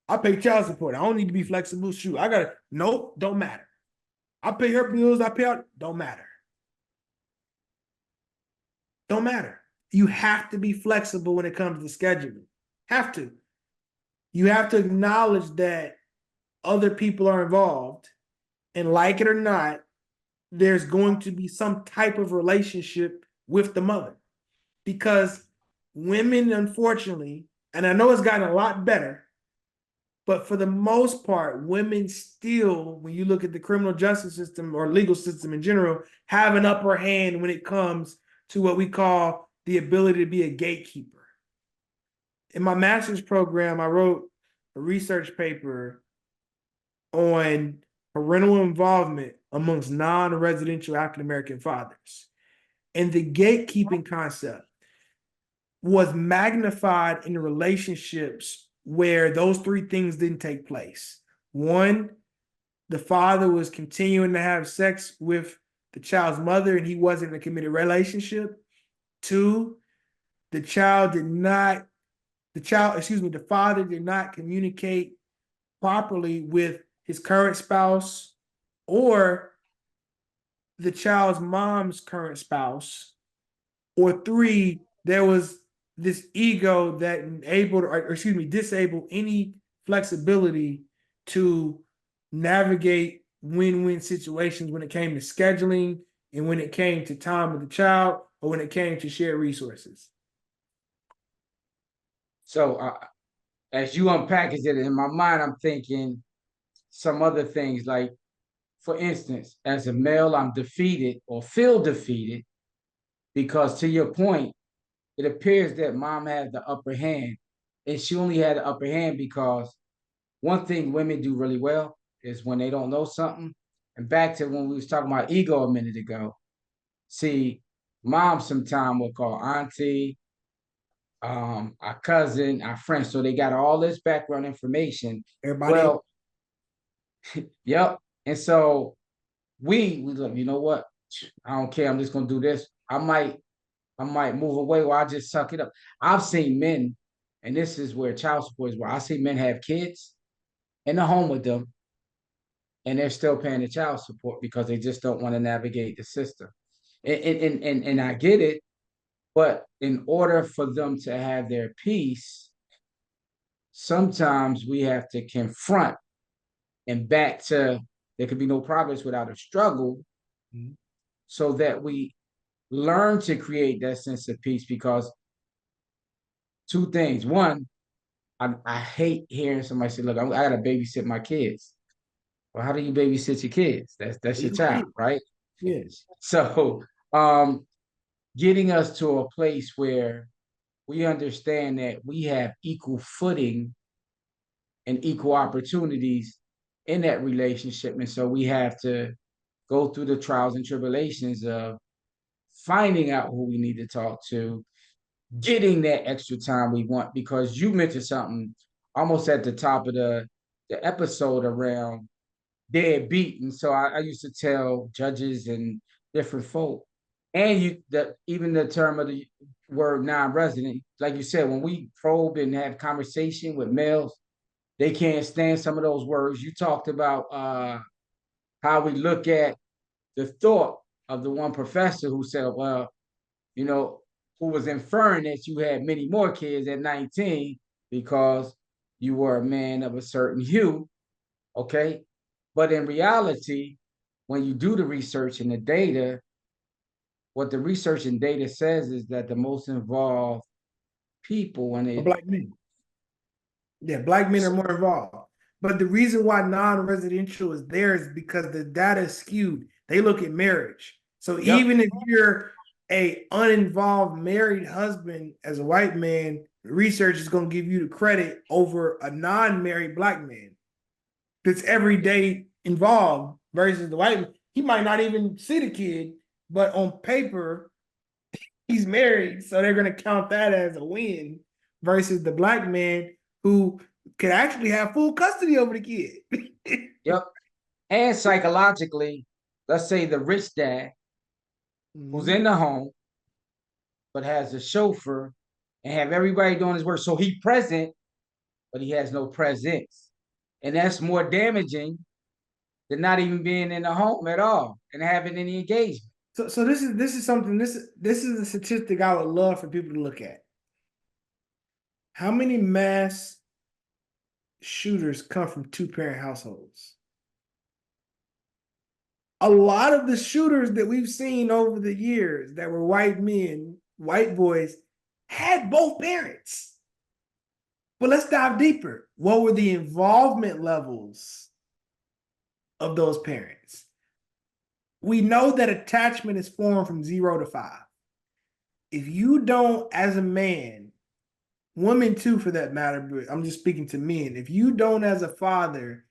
I pay child support. I don't need to be flexible. Shoot, nope, don't matter. I pay her bills, I pay out, don't matter. Don't matter. You have to be flexible when it comes to scheduling. Have to. You have to acknowledge that other people are involved, and like it or not, there's going to be some type of relationship with the mother. Because women, unfortunately, and I know it's gotten a lot better, but for the most part, women still, when you look at the criminal justice system or legal system in general, have an upper hand when it comes to what we call the ability to be a gatekeeper. In my master's program, I wrote a research paper on parental involvement amongst non-residential African American fathers. And the gatekeeping concept was magnified in relationships where those three things didn't take place. One, the father was continuing to have sex with the child's mother and he wasn't in a committed relationship. Two, the father did not communicate properly with his current spouse or the child's mom's current spouse. Or three, there was this ego that disabled any flexibility to navigate win-win situations when it came to scheduling and when it came to time with the child or when it came to shared resources. So as you unpackage it in my mind, I'm thinking some other things like, for instance, as a male, I'm defeated or feel defeated because, to your point, it appears that mom had the upper hand, and she only had the upper hand because one thing women do really well is when they don't know something. And back to when we was talking about ego a minute ago, see, mom sometimes will call auntie, our cousin, our friend, so they got all this background information. Everybody, Well, yep. And so we look, you know what? I don't care. I'm just gonna do this. I might move away or I just suck it up. I've seen men, and this is where child support is where I see men have kids in the home with them, and they're still paying the child support because they just don't want to navigate the system. And I get it, but in order for them to have their peace, sometimes we have to confront and back to there could be no progress without a struggle, so that we learn to create that sense of peace. Because two things. One, I hate hearing somebody say, look, I gotta babysit my kids. Well, how do you babysit your kids? That's your child, right? yes. So getting us to a place where we understand that we have equal footing and equal opportunities in that relationship. And so we have to go through the trials and tribulations of finding out who we need to talk to, getting that extra time we want, because you mentioned something almost at the top of the episode around deadbeat. And so I used to tell judges and different folk, and even the term of the word non-resident, like you said, when we probe and have conversation with males, they can't stand some of those words. You talked about how we look at the thought of the one professor who said, well, you know, who was inferring that you had many more kids at 19 because you were a man of a certain hue, okay? But in reality, when you do the research and the data, what the research and data says is that the most involved people when they Black men. Yeah, black men are more involved. But the reason why non-residential is there is because the data is skewed. They look at marriage. So even if you're a uninvolved married husband as a white man, the research is going to give you the credit over a non-married black man that's every day involved versus the white man. He might not even see the kid, but on paper, he's married. So they're going to count that as a win versus the black man who could actually have full custody over the kid. Yep. And psychologically, let's say the rich dad who's in the home, but has a chauffeur and have everybody doing his work. So he present, but he has no presence. And that's more damaging than not even being in the home at all and having any engagement. So this is something, this is a statistic I would love for people to look at. How many mass shooters come from two-parent households? A lot of the shooters that we've seen over the years that were white men, white boys, had both parents. But let's dive deeper. What were the involvement levels of those parents? We know that attachment is formed from 0 to 5. If you don't, as a man, women too for that matter, but I'm just speaking to men, if you don't as a father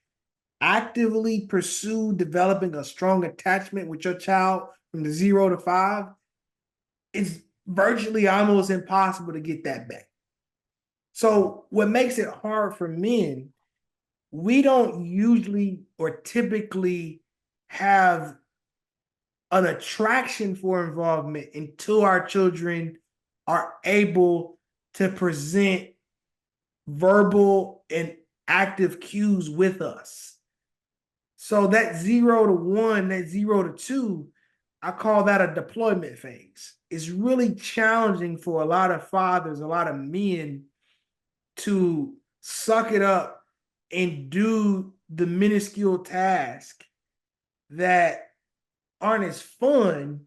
actively pursue developing a strong attachment with your child from the 0 to 5, it's virtually almost impossible to get that back. So what makes it hard for men, we don't usually or typically have an attraction for involvement until our children are able to present verbal and active cues with us. So that 0 to 1, that 0 to 2, I call that a deployment phase. It's really challenging for a lot of fathers, a lot of men to suck it up and do the minuscule task that aren't as fun,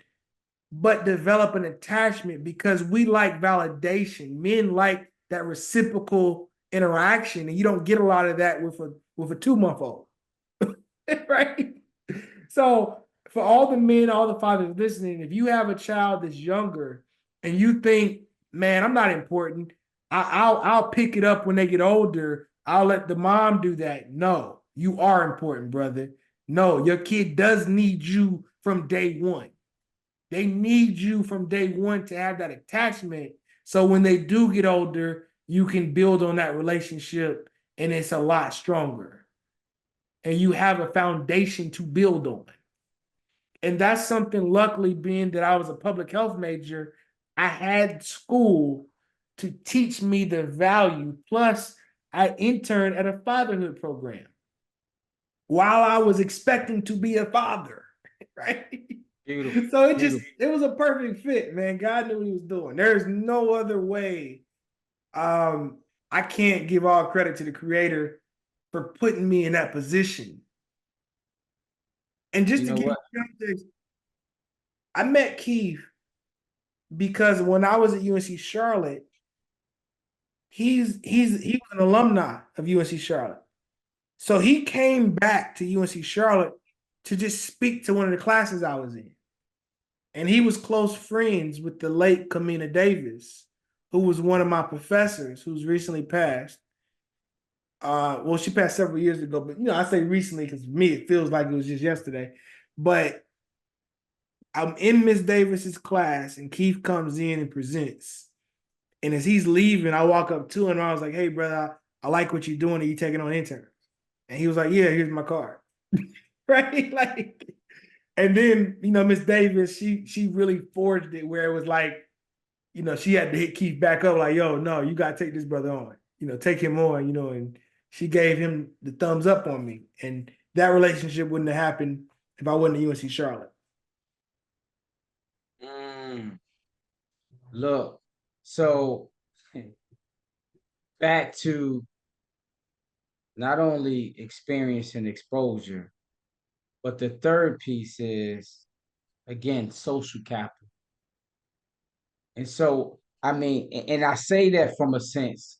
but develop an attachment because we like validation. Men like that reciprocal interaction, and you don't get a lot of that with a 2-month-old. Right? So for all the men, all the fathers listening, if you have a child that's younger and you think, man, I'm not important, I'll pick it up when they get older. I'll let the mom do that. No, you are important, brother. No, your kid does need you from day one. They need you from day one to have that attachment. So when they do get older, you can build on that relationship and it's a lot stronger. And you have a foundation to build on. And that's something, luckily, being that I was a public health major, I had school to teach me the value. Plus, I interned at a fatherhood program while I was expecting to be a father, right? Beautiful. So it Beautiful. was a perfect fit, man. God knew what he was doing. There's no other way. I can't give all credit to the creator for putting me in that position. And just to give you context, I met Keith because when I was at UNC Charlotte, he was an alumni of UNC Charlotte. So he came back to UNC Charlotte to just speak to one of the classes I was in. And he was close friends with the late Kamina Davis, who was one of my professors who's recently passed. Well, she passed several years ago, but I say recently because for me it feels like it was just yesterday. But I'm in Miss Davis's class, and Keith comes in and presents. And as he's leaving, I walk up to him and I was like, "Hey, brother, I like what you're doing. Are you taking on interns?" And he was like, "Yeah, here's my card." Right? Like, and then Miss Davis, she really forged it where it was like, she had to hit Keith back up, like, "Yo, no, you gotta take this brother on. Take him on, and she gave him the thumbs up on me. And that relationship wouldn't have happened if I wasn't at UNC Charlotte. Look, so back to not only experience and exposure, but the third piece is, again, social capital. And so, I mean, and I say that from a sense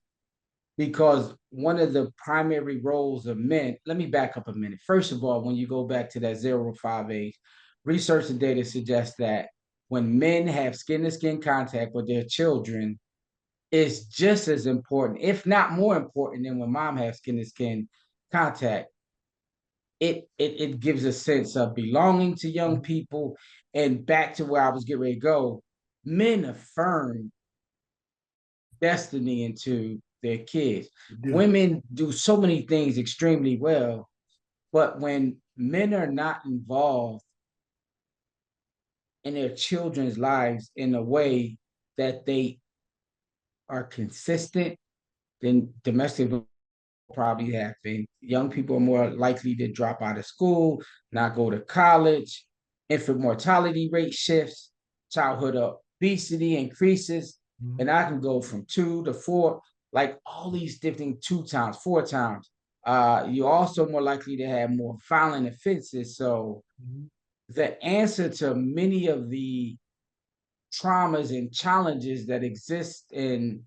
because one of the primary roles of men, let me back up a minute. First of all, when you go back to that 0 to 5 age, research and data suggests that when men have skin-to-skin contact with their children, it's just as important, if not more important, than when mom has skin-to-skin contact. It gives a sense of belonging to young people. And back to where I was getting ready to go, men affirm destiny into their kids. Women do so many things extremely well, but when men are not involved in their children's lives in a way that they are consistent, then domestic probably happen. Young people are more likely to drop out of school, not go to college, infant mortality rate shifts, childhood obesity increases, and I can go from 2 to 4, like all these different 2 times, 4 times. You're also more likely to have more violent offenses. So the answer to many of the traumas and challenges that exist in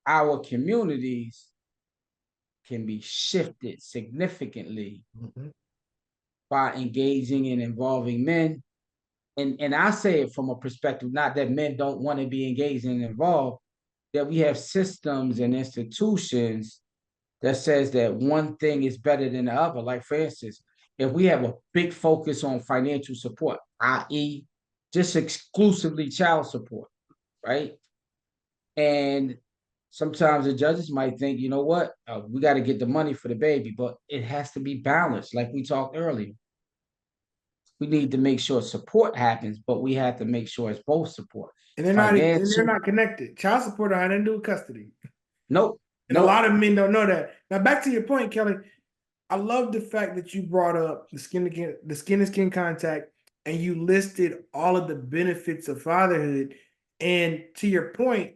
our communities can be shifted significantly by engaging and involving men. And I say it from a perspective, not that men don't want to be engaged and involved, that we have systems and institutions that says that one thing is better than the other. Like, for instance, if we have a big focus on financial support, i.e., just exclusively child support, right? And sometimes the judges might think, you know what, we got to get the money for the baby, but it has to be balanced, like we talked earlier. We need to make sure support happens, but we have to make sure it's both support. And they're Financial, not connected. Child support don't have nothing to do with custody. nope, And a nope. lot of men don't know that. Now, back to your point, Kelly. I love the fact that you brought up the skin to skin contact, and you listed all of the benefits of fatherhood. And to your point,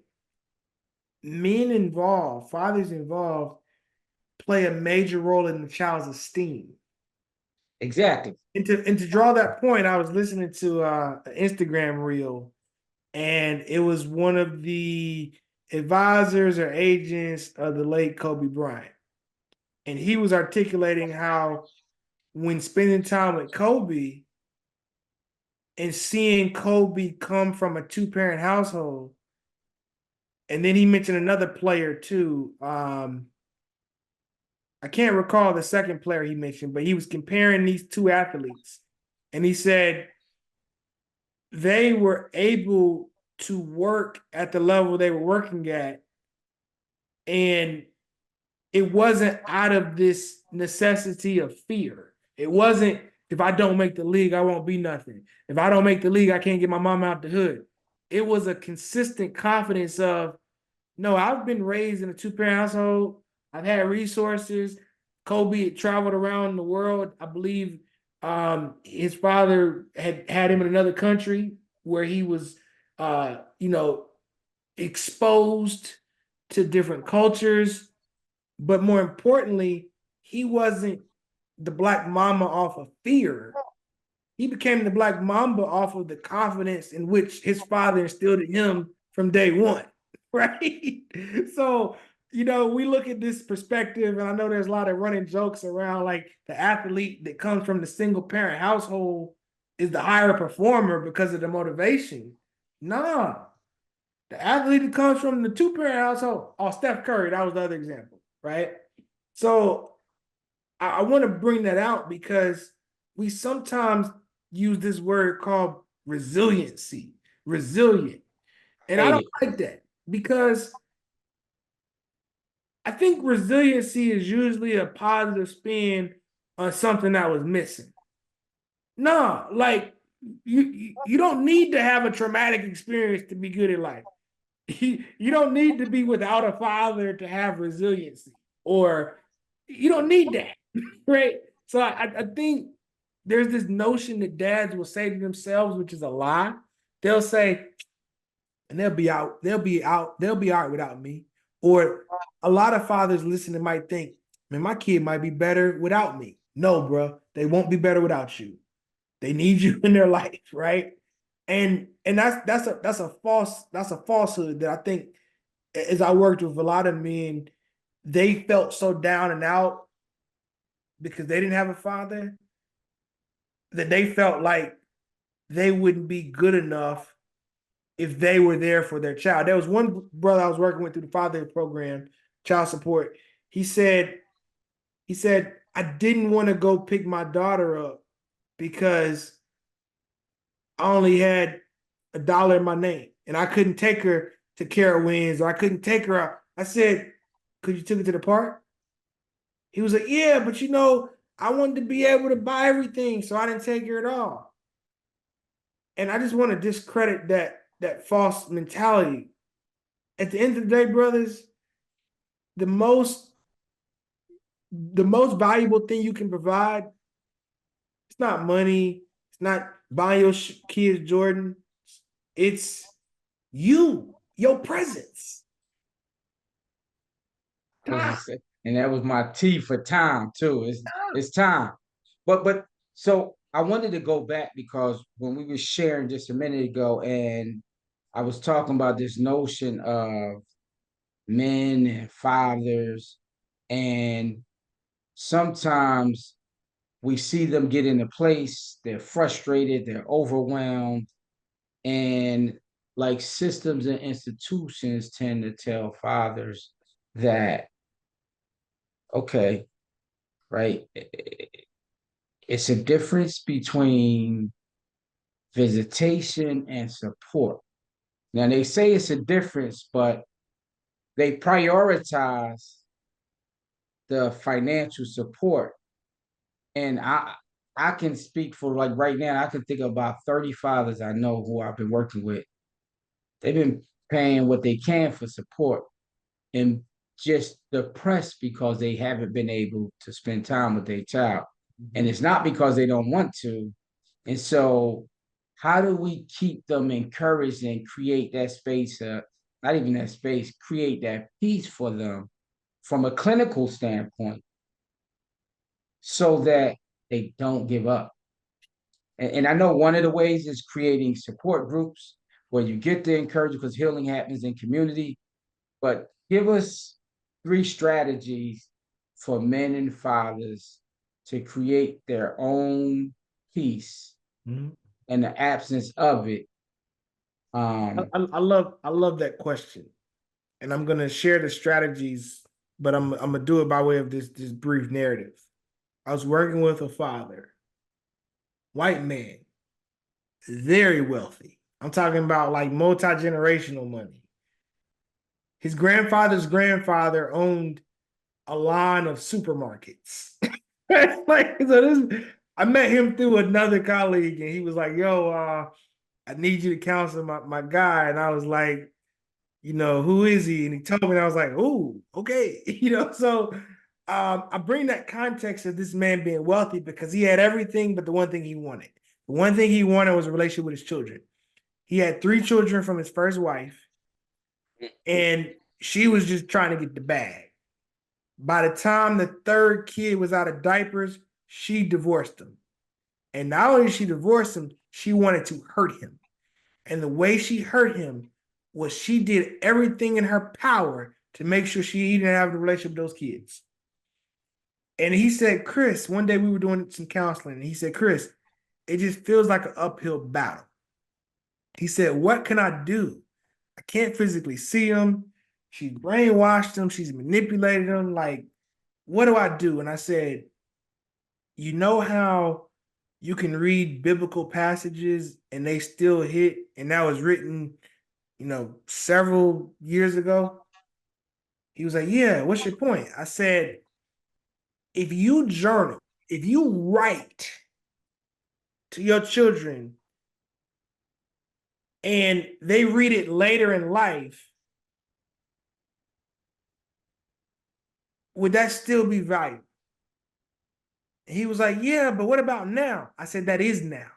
men involved, fathers involved, play a major role in the child's esteem. Exactly. And to draw that point, I was listening to an Instagram reel, and it was one of the advisors or agents of the late Kobe Bryant. And he was articulating how when spending time with Kobe and seeing Kobe come from a two-parent household, and then he mentioned another player too. I can't recall the second player he mentioned, but he was comparing these two athletes. And he said they were able to work at the level they were working at. And it wasn't out of this necessity of fear. It wasn't, if I don't make the league, I won't be nothing. If I don't make the league, I can't get my mom out the hood. It was a consistent confidence of, no, I've been raised in a two-parent household. I've had resources. Kobe had traveled around the world. I believe his father had him in another country where he was, exposed to different cultures. But more importantly, he wasn't the Black Mamba off of fear. He became the Black Mamba off of the confidence in which his father instilled in him from day one, right? So, we look at this perspective, and I know there's a lot of running jokes around like the athlete that comes from the single parent household is the higher performer because of the motivation. Nah, the athlete that comes from the two-parent household, Steph Curry, that was the other example, right? So I want to bring that out because we sometimes use this word called resiliency, resilient. And I Hate don't it. like that because I think resiliency is usually a positive spin on something that was missing. No, like you don't need to have a traumatic experience to be good at life. You don't need to be without a father to have resiliency, or you don't need that, right? So I think there's this notion that dads will say to themselves, which is a lie. They'll say, and they'll be out without me. Or a lot of fathers listening might think, man, my kid might be better without me. No, bro, they won't be better without you. They need you in their life, right? And that's a falsehood that I think, as I worked with a lot of men, they felt so down and out because they didn't have a father that they felt like they wouldn't be good enough if they were there for their child. There was one brother I was working with through the fatherhood program, child support. He said, I didn't want to go pick my daughter up because I only had $1 in my name and I couldn't take her to Carowinds, or I couldn't take her out. I said, could you take her to the park? He was like, yeah, but I wanted to be able to buy everything, so I didn't take her at all. And I just want to discredit that false mentality. At the end of the day, brothers, the most valuable thing you can provide, it's not money, it's not buying your kids Jordan, it's your presence. And that was my T for time too. It's time. But so I wanted to go back because when we were sharing just a minute ago, and I was talking about this notion of men and fathers, and sometimes we see them get in a place, they're frustrated, they're overwhelmed, and like systems and institutions tend to tell fathers that okay, right? It's a difference between visitation and support. Now they say it's a difference, but they prioritize the financial support. And I can speak for, like, right now, I can think of about 30 fathers I know who I've been working with. They've been paying what they can for support and just depressed because they haven't been able to spend time with their child. And it's not because they don't want to. And so, how do we keep them encouraged and create that space, not even that space, create that peace for them from a clinical standpoint so that they don't give up? And I know one of the ways is creating support groups where you get the encouragement, because healing happens in community. But give us 3 strategies for men and fathers to create their own peace in the absence of it. I love that question, and I'm gonna share the strategies, but I'm gonna do it by way of this brief narrative. I was working with a father, white man, very wealthy. I'm talking about like multi-generational money. His grandfather's grandfather owned a line of supermarkets. Like, so this, I met him through another colleague, and he was like, "Yo, I need you to counsel my guy." And I was like, "Who is he?" And he told me, and I was like, "Oh, okay." So I bring that context of this man being wealthy because he had everything, but the one thing he wanted. The one thing he wanted was a relationship with his children. He had 3 children from his first wife, and she was just trying to get the bag. By the time the 3rd kid was out of diapers, she divorced him. And not only did she divorce him, she wanted to hurt him. And the way she hurt him was she did everything in her power to make sure she didn't have a relationship with those kids. And he said, "Chris," one day we were doing some counseling, and he said, "Chris, it just feels like an uphill battle." He said, "What can I do? I can't physically see him. She's brainwashed him. She's manipulated him. Like, what do I do?" And I said, "You know how you can read biblical passages and they still hit, and that was written, several years ago?" He was like, "Yeah, what's your point?" I said, "If you journal, if you write to your children and they read it later in life, would that still be valuable?" And he was like, "Yeah, but what about now?" I said, "That is now,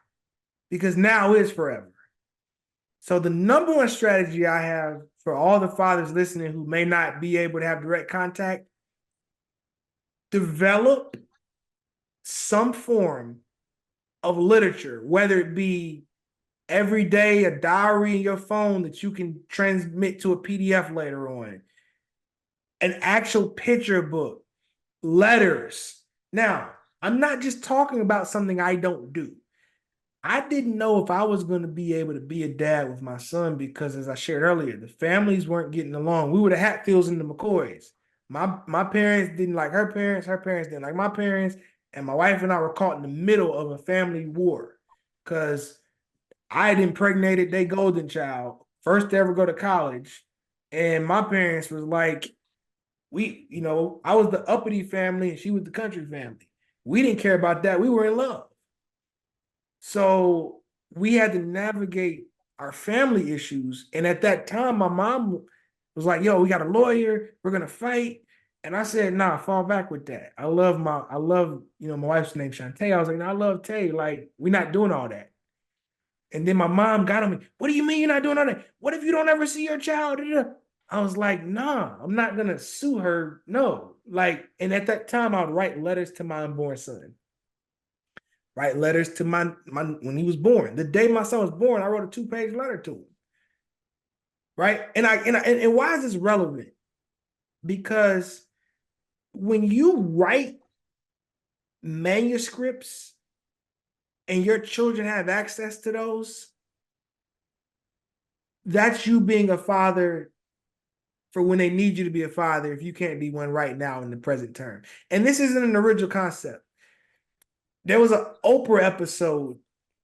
because now is forever." So the number one strategy I have for all the fathers listening who may not be able to have direct contact: develop some form of literature, whether it be every day a diary in your phone that you can transmit to a PDF later on, an actual picture book, letters. Now, I'm not just talking about something I don't do. I didn't know if I was going to be able to be a dad with my son because, as I shared earlier, the families weren't getting along. We were the Hatfields and the McCoys. My parents didn't like her parents didn't like my parents, and my wife and I were caught in the middle of a family war because I had impregnated their golden child, first to ever go to college, and my parents was like, I was the uppity family and she was the country family. We didn't care about that. We were in love. So we had to navigate our family issues. And at that time, my mom was like, "Yo, we got a lawyer. We're gonna fight." And I said, "Nah, fall back with that. I love, my wife's name Shantae." I was like, "No, I love Tay. Like, we're not doing all that." And then my mom got on me. "What do you mean you're not doing all that? What if you don't ever see your child?" I was like, "Nah, I'm not gonna sue her. No." Like, and at that time, I would write letters to my unborn son. Write letters to my when he was born. The day my son was born, I wrote a 2-page letter to him. Right. And why is this relevant? Because when you write manuscripts and your children have access to those, that's you being a father for when they need you to be a father if you can't be one right now in the present term. And this isn't an original concept. There was an Oprah episode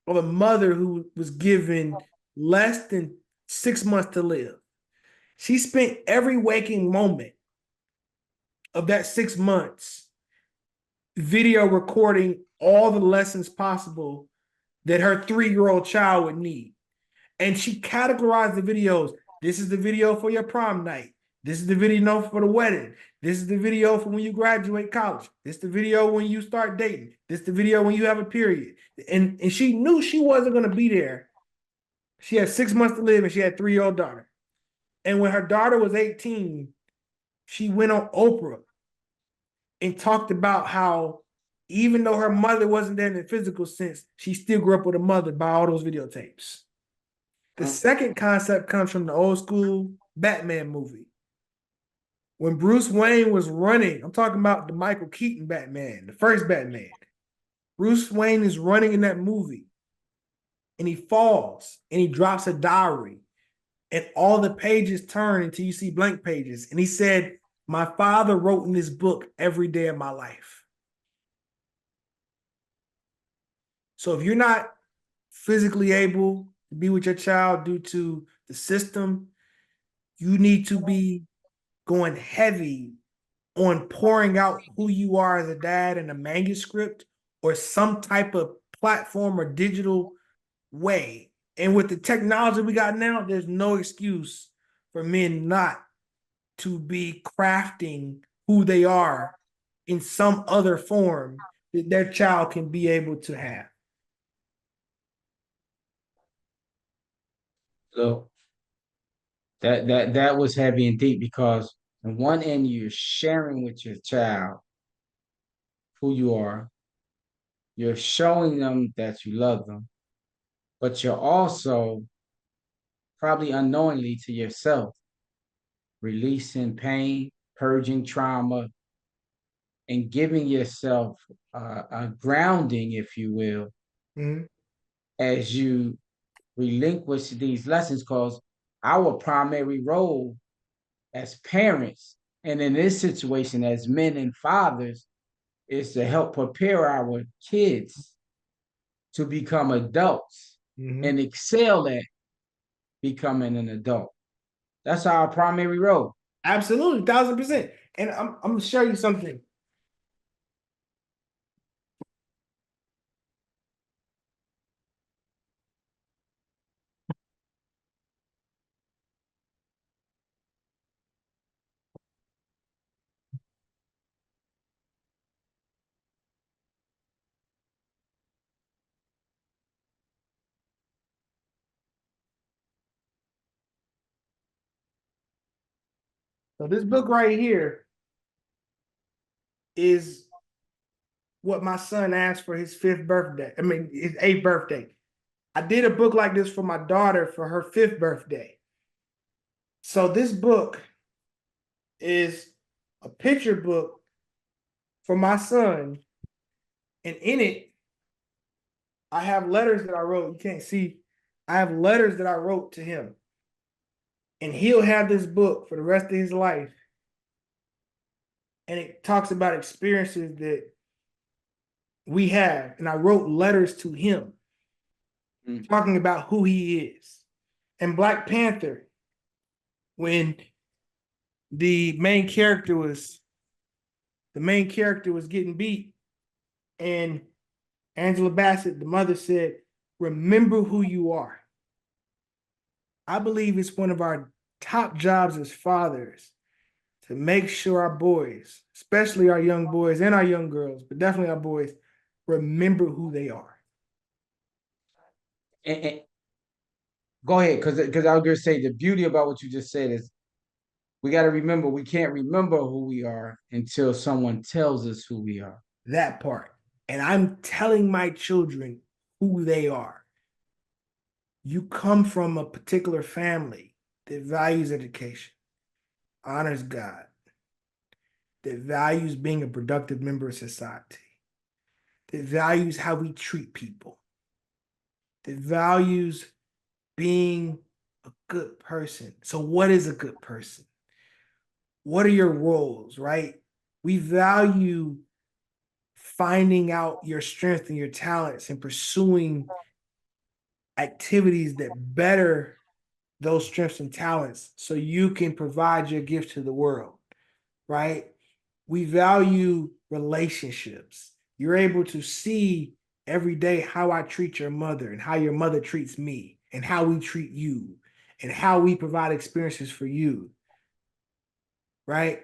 of a mother who was given less than 6 months to live. She spent every waking moment of that 6 months video recording all the lessons possible that her 3-year-old child would need. And she categorized the videos. This is the video for your prom night. This is the video for the wedding. This is the video for when you graduate college. This is the video when you start dating. This is the video when you have a period. And she knew she wasn't going to be there. She had 6 months to live and she had a 3-year-old daughter. And when her daughter was 18, she went on Oprah and talked about how even though her mother wasn't there in the physical sense, she still grew up with a mother by all those videotapes. The second concept comes from the old school Batman movie. When Bruce Wayne was running, I'm talking about the Michael Keaton Batman, the first Batman. Bruce Wayne is running in that movie and he falls and he drops a diary and all the pages turn until you see blank pages. And he said, "My father wrote in this book every day of my life." So if you're not physically able to be with your child due to the system, you need to be going heavy on pouring out who you are as a dad in a manuscript or some type of platform or digital way. And with the technology we got now, there's no excuse for men not to be crafting who they are in some other form that their child can be able to have. So that was heavy and deep because on one end you're sharing with your child who you are, you're showing them that you love them, but you're also probably unknowingly to yourself releasing pain, purging trauma, and giving yourself a grounding, if you will, as you relinquish these lessons. Because our primary role as parents, and in this situation as men and fathers, is to help prepare our kids to become adults and excel at becoming an adult. That's our primary role. Absolutely, 1,000%. And I'm going to show you something. So this book right here is what my son asked for his 5th birthday. I mean, his 8th birthday. I did a book like this for my daughter for her 5th birthday. So this book is a picture book for my son. And in it, I have letters that I wrote. You can't see. I have letters that I wrote to him. And he'll have this book for the rest of his life. And it talks about experiences that we have. And I wrote letters to him talking about who he is. And Black Panther, when the main character was getting beat, and Angela Bassett, the mother, said, "Remember who you are." I believe it's one of our top jobs as fathers to make sure our boys, especially our young boys and our young girls, but definitely our boys, remember who they are. And go ahead, because I was going to say the beauty about what you just said is we got to remember we can't remember who we are until someone tells us who we are. That part. And I'm telling my children who they are. You come from a particular family that values education, honors God, that values being a productive member of society, that values how we treat people, that values being a good person. So what is a good person? what are your roles, right? We value finding out your strengths and your talents and pursuing activities that better those strengths and talents so you can provide your gift to the world, right? We value relationships. You're able to see every day how I treat your mother and how your mother treats me and how we treat you and how we provide experiences for you, right?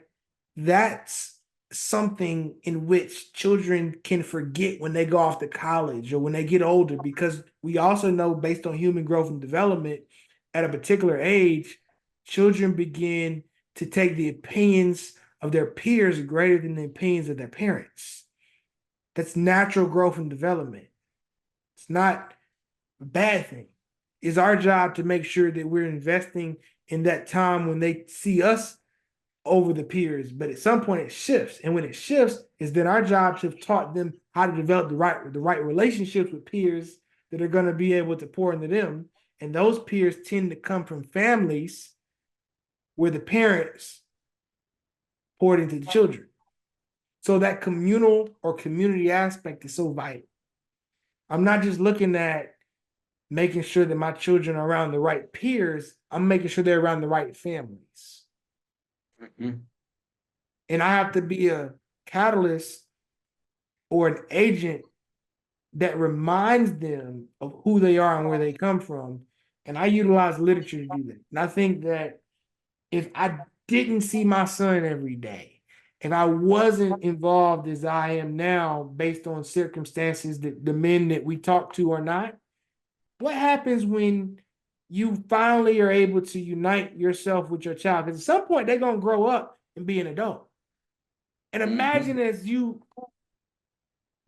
That's something in which children can forget when they go off to college or when they get older, because we also know, based on human growth and development, at a particular age, children begin to take the opinions of their peers greater than the opinions of their parents. That's natural growth and development. It's not a bad thing. It's our job to make sure that we're investing in that time when they see us over the peers, but at some point it shifts. And when it shifts, is then our job to have taught them how to develop the right relationships with peers that are going to be able to pour into them. And those peers tend to come from families where the parents poured into the children. So that communal or community aspect is so vital. I'm not just looking at making sure that my children are around the right peers, I'm making sure they're around the right families. Mm-hmm. And I have to be a catalyst or an agent that reminds them of who they are and where they come from. And I utilize literature to do that. And I think that if I didn't see my son every day, if I wasn't involved as I am now, based on circumstances that the men that we talk to are not, what happens when you finally are able to unite yourself with your child? Because at some point they're going to grow up and be an adult. And imagine as you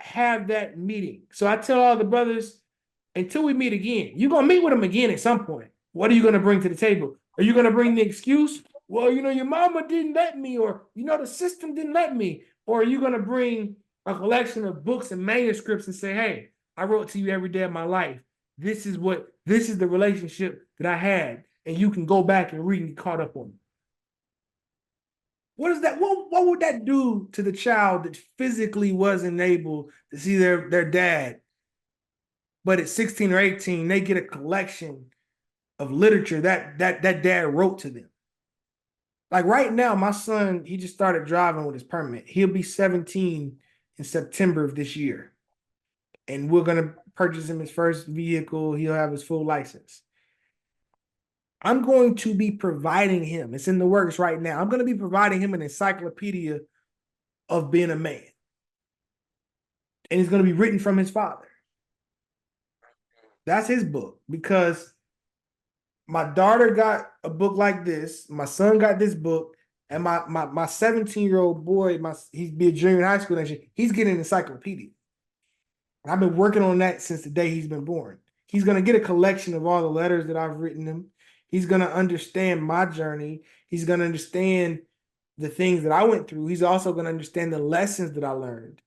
have that meeting. So I tell all the brothers, until we meet again, you're going to meet with them again at some point. What are you going to bring to the table? Are you going to bring the excuse? Well, your mama didn't let me, or, the system didn't let me. Or are you going to bring a collection of books and manuscripts and say, hey, I wrote to you every day of my life. This is the relationship that I had. And you can go back and read and get caught up on it. What is that? What would that do to the child that physically wasn't able to see their dad? But at 16 or 18, they get a collection of literature that dad wrote to them. Like right now, my son, he just started driving with his permit. He'll be 17 in September of this year. And we're going to purchase him his first vehicle. He'll have his full license. I'm going to be providing him, it's in the works right now, I'm going to be providing him an encyclopedia of being a man. And it's going to be written from his father. That's his book, because my daughter got a book like this, my son got this book, and my 17-year-old boy, he's be a junior in high school next year, he's getting an encyclopedia. And I've been working on that since the day he's been born. He's going to get a collection of all the letters that I've written him. He's going to understand my journey. He's going to understand the things that I went through. He's also going to understand the lessons that I learned.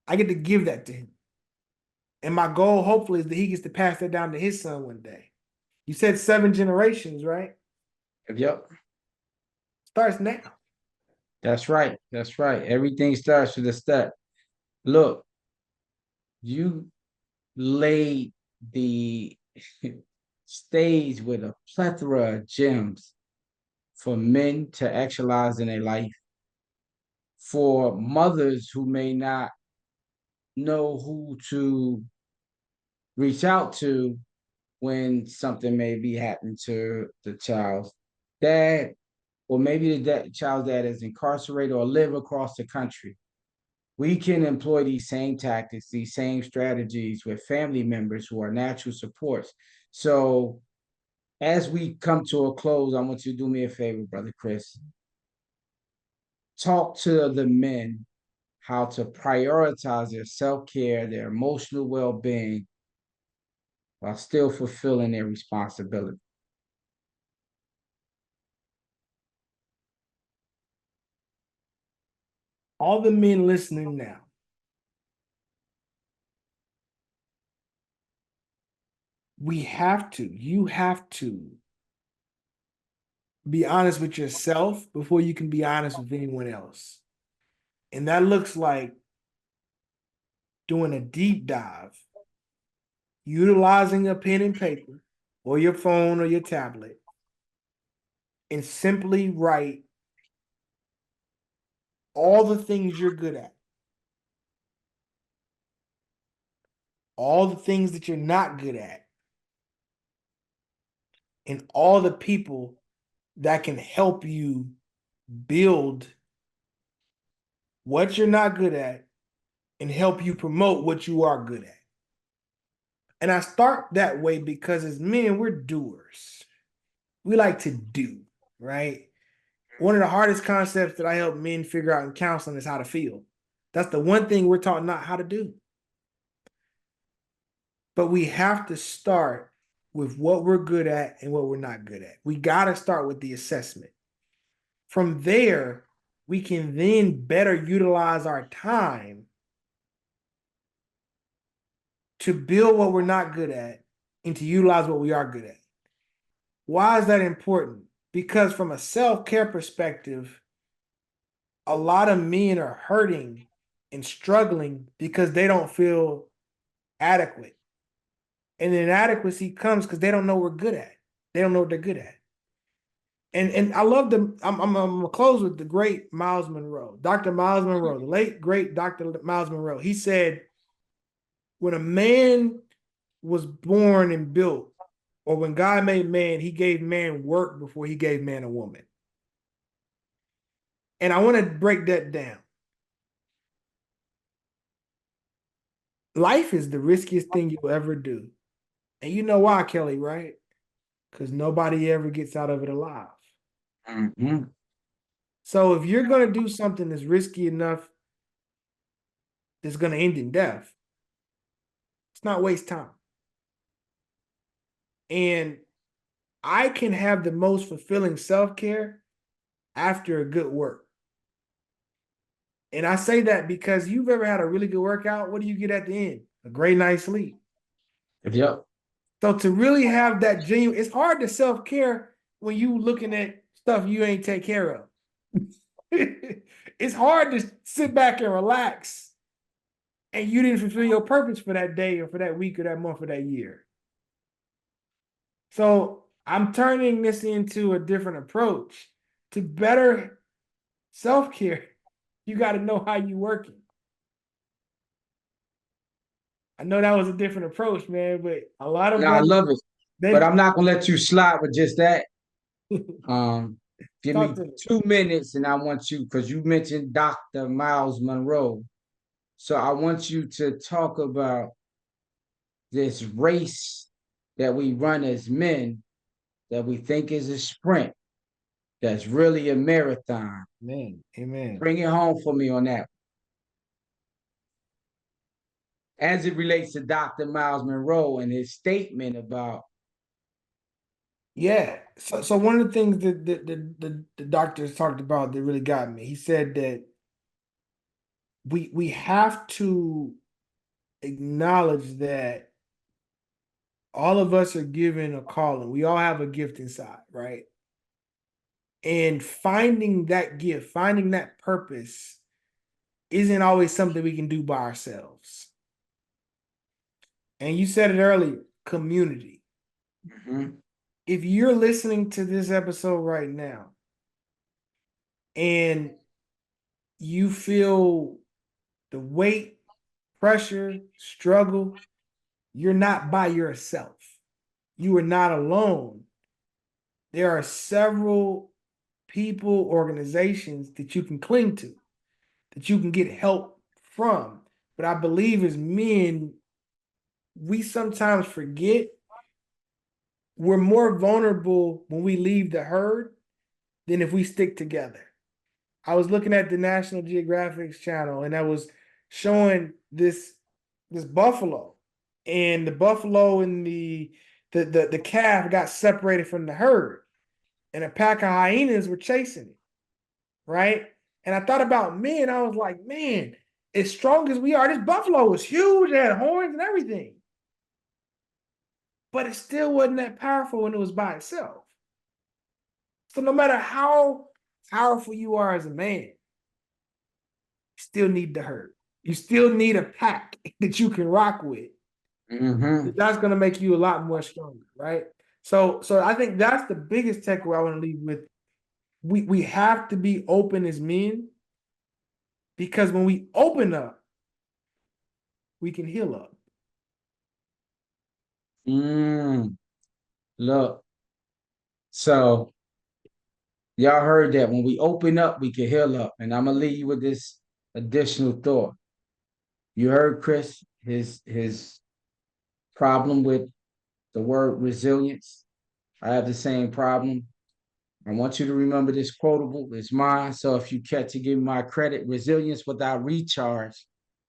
I get to give that to him. And my goal, hopefully, is that he gets to pass that down to his son one day. You said 7 generations, right? Yep. Starts now. That's right. That's right. Everything starts with a step. Look, you laid the stage with a plethora of gems for men to actualize in their life, for mothers who may not know who to reach out to when something may be happening to the child's dad, or maybe the child's dad is incarcerated or live across the country. We can employ these same tactics, these same strategies with family members who are natural supports. So as we come to a close, I want you to do me a favor, Brother Chris. Talk to the men how to prioritize their self-care, their emotional well-being, while still fulfilling their responsibility. All the men listening now, you have to be honest with yourself before you can be honest with anyone else. And that looks like doing a deep dive, utilizing a pen and paper or your phone or your tablet, and simply write all the things you're good at, all the things that you're not good at, and all the people that can help you build what you're not good at and help you promote what you are good at. And I start that way because as men, we're doers. We like to do, right? One of the hardest concepts that I help men figure out in counseling is how to feel. That's the one thing we're taught not how to do. But we have to start with what we're good at and what we're not good at. We got to start with the assessment. From there, we can then better utilize our time to build what we're not good at and to utilize what we are good at. Why is that important? Because from a self-care perspective, a lot of men are hurting and struggling because they don't feel adequate. And the inadequacy comes because they don't know what we're good at. They don't know what they're good at. And I love the, I'm gonna close with the great Miles Monroe, Dr. Miles Monroe, the late great Dr. Miles Monroe. He said, when a man was born and built, or when God made man, he gave man work before he gave man a woman. And I want to break that down. Life is the riskiest thing you'll ever do. And you know why, Kelly, right? Because nobody ever gets out of it alive. Mm-hmm. So if you're going to do something that's risky enough, that's going to end in death, it's not waste time. And I can have the most fulfilling self-care after a good work. And I say that because you've ever had a really good workout, what do you get at the end? A great night's sleep. Yep. So to really have that genuine, it's hard to self-care when you looking at stuff you ain't take care of. It's hard to sit back and relax and you didn't fulfill your purpose for that day or for that week or that month or that year. So I'm turning this into a different approach. To better self-care, you got to know how you working. I know that was a different approach, man, but a lot of Yeah, I brothers, love it. But I'm not gonna let you slide with just that. Give talk me to me. 2 minutes, and I want you, because you mentioned Dr. Miles Monroe. So I want you to talk about this race that we run as men that we think is a sprint, that's really a marathon. Amen. Amen. Bring it home for me on that. As it relates to Dr. Miles Monroe and his statement about. Yeah. So one of the things that the doctors talked about that really got me, he said that we have to acknowledge that all of us are given a calling. We all have a gift inside, right? And finding that gift, finding that purpose isn't always something we can do by ourselves. And you said it earlier, community. Mm-hmm. If you're listening to this episode right now and you feel the weight, pressure, struggle, you're not by yourself. You are not alone. There are several people, organizations that you can cling to, that you can get help from. But I believe as men, we sometimes forget we're more vulnerable when we leave the herd than if we stick together. I was looking at the National Geographic's channel and I was showing this buffalo, and the buffalo and the calf got separated from the herd, and a pack of hyenas were chasing it, right? And I thought about men. I was like, man, as strong as we are, this buffalo was huge, it had horns and everything. But it still wasn't that powerful when it was by itself. So no matter how powerful you are as a man, you still need the herd. You still need a pack that you can rock with. Mm-hmm. That's going to make you a lot more stronger, right? So I think that's the biggest takeaway I want to leave with. We have to be open as men, because when we open up, we can heal up. Look, so y'all heard that when we open up, we can heal up. And I'm gonna leave you with this additional thought. You heard Chris, his problem with the word resilience. I have the same problem. I want you to remember this quotable. It's mine. So if you care to give me my credit, resilience without recharge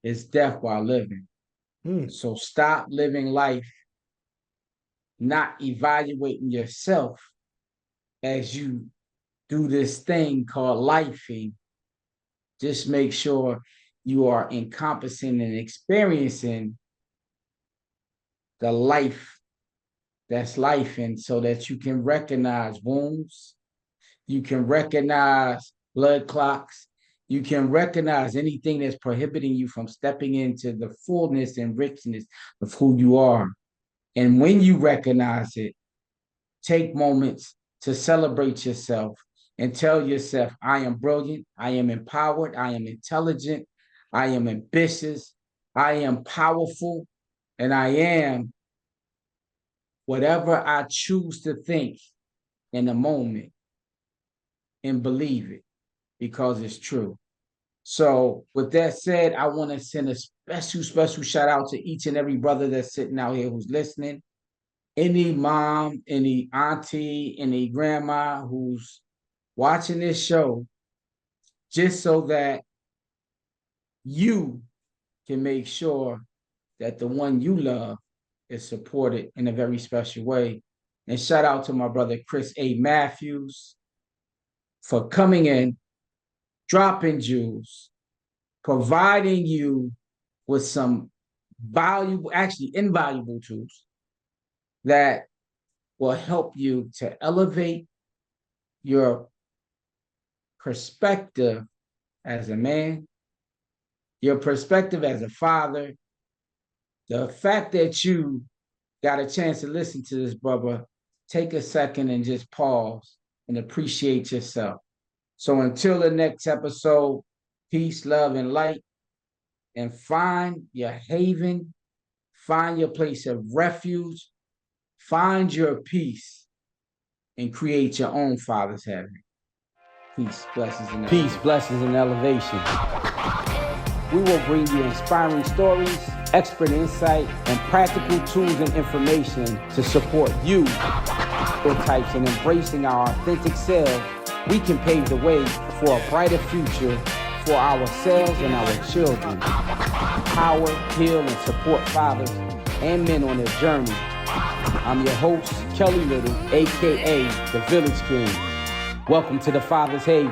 is death while living. So stop living life not evaluating yourself as you do this thing called lifing. Just make sure you are encompassing and experiencing the life that's life, and so that you can recognize wounds, you can recognize blood clots, you can recognize anything that's prohibiting you from stepping into the fullness and richness of who you are. And when you recognize it, take moments to celebrate yourself and tell yourself, I am brilliant, I am empowered, I am intelligent, I am ambitious, I am powerful, and I am whatever I choose to think in the moment, and believe it because it's true. So with that said, I want to send a special shout out to each and every brother that's sitting out here who's listening. Any mom, any auntie, any grandma who's watching this show, just so that you can make sure that the one you love is supported in a very special way. And shout out to my brother Chris Mathews for coming in, dropping jewels, providing you with some valuable, actually invaluable tools that will help you to elevate your perspective as a man, your perspective as a father. The fact that you got a chance to listen to this, brother, take a second and just pause and appreciate yourself. So until the next episode, peace, love, and light, and find your haven, find your place of refuge, find your peace, and create your own Father's heaven. Peace, blessings, and elevation. Peace, blessings, and elevation. We will bring you inspiring stories, expert insight, and practical tools and information to support you, types, in embracing our authentic selves. We can pave the way for a brighter future for ourselves and our children. Empower, heal, and support fathers and men on their journey. I'm your host, Kelly Little, aka the Village King. Welcome to the Father's Haven.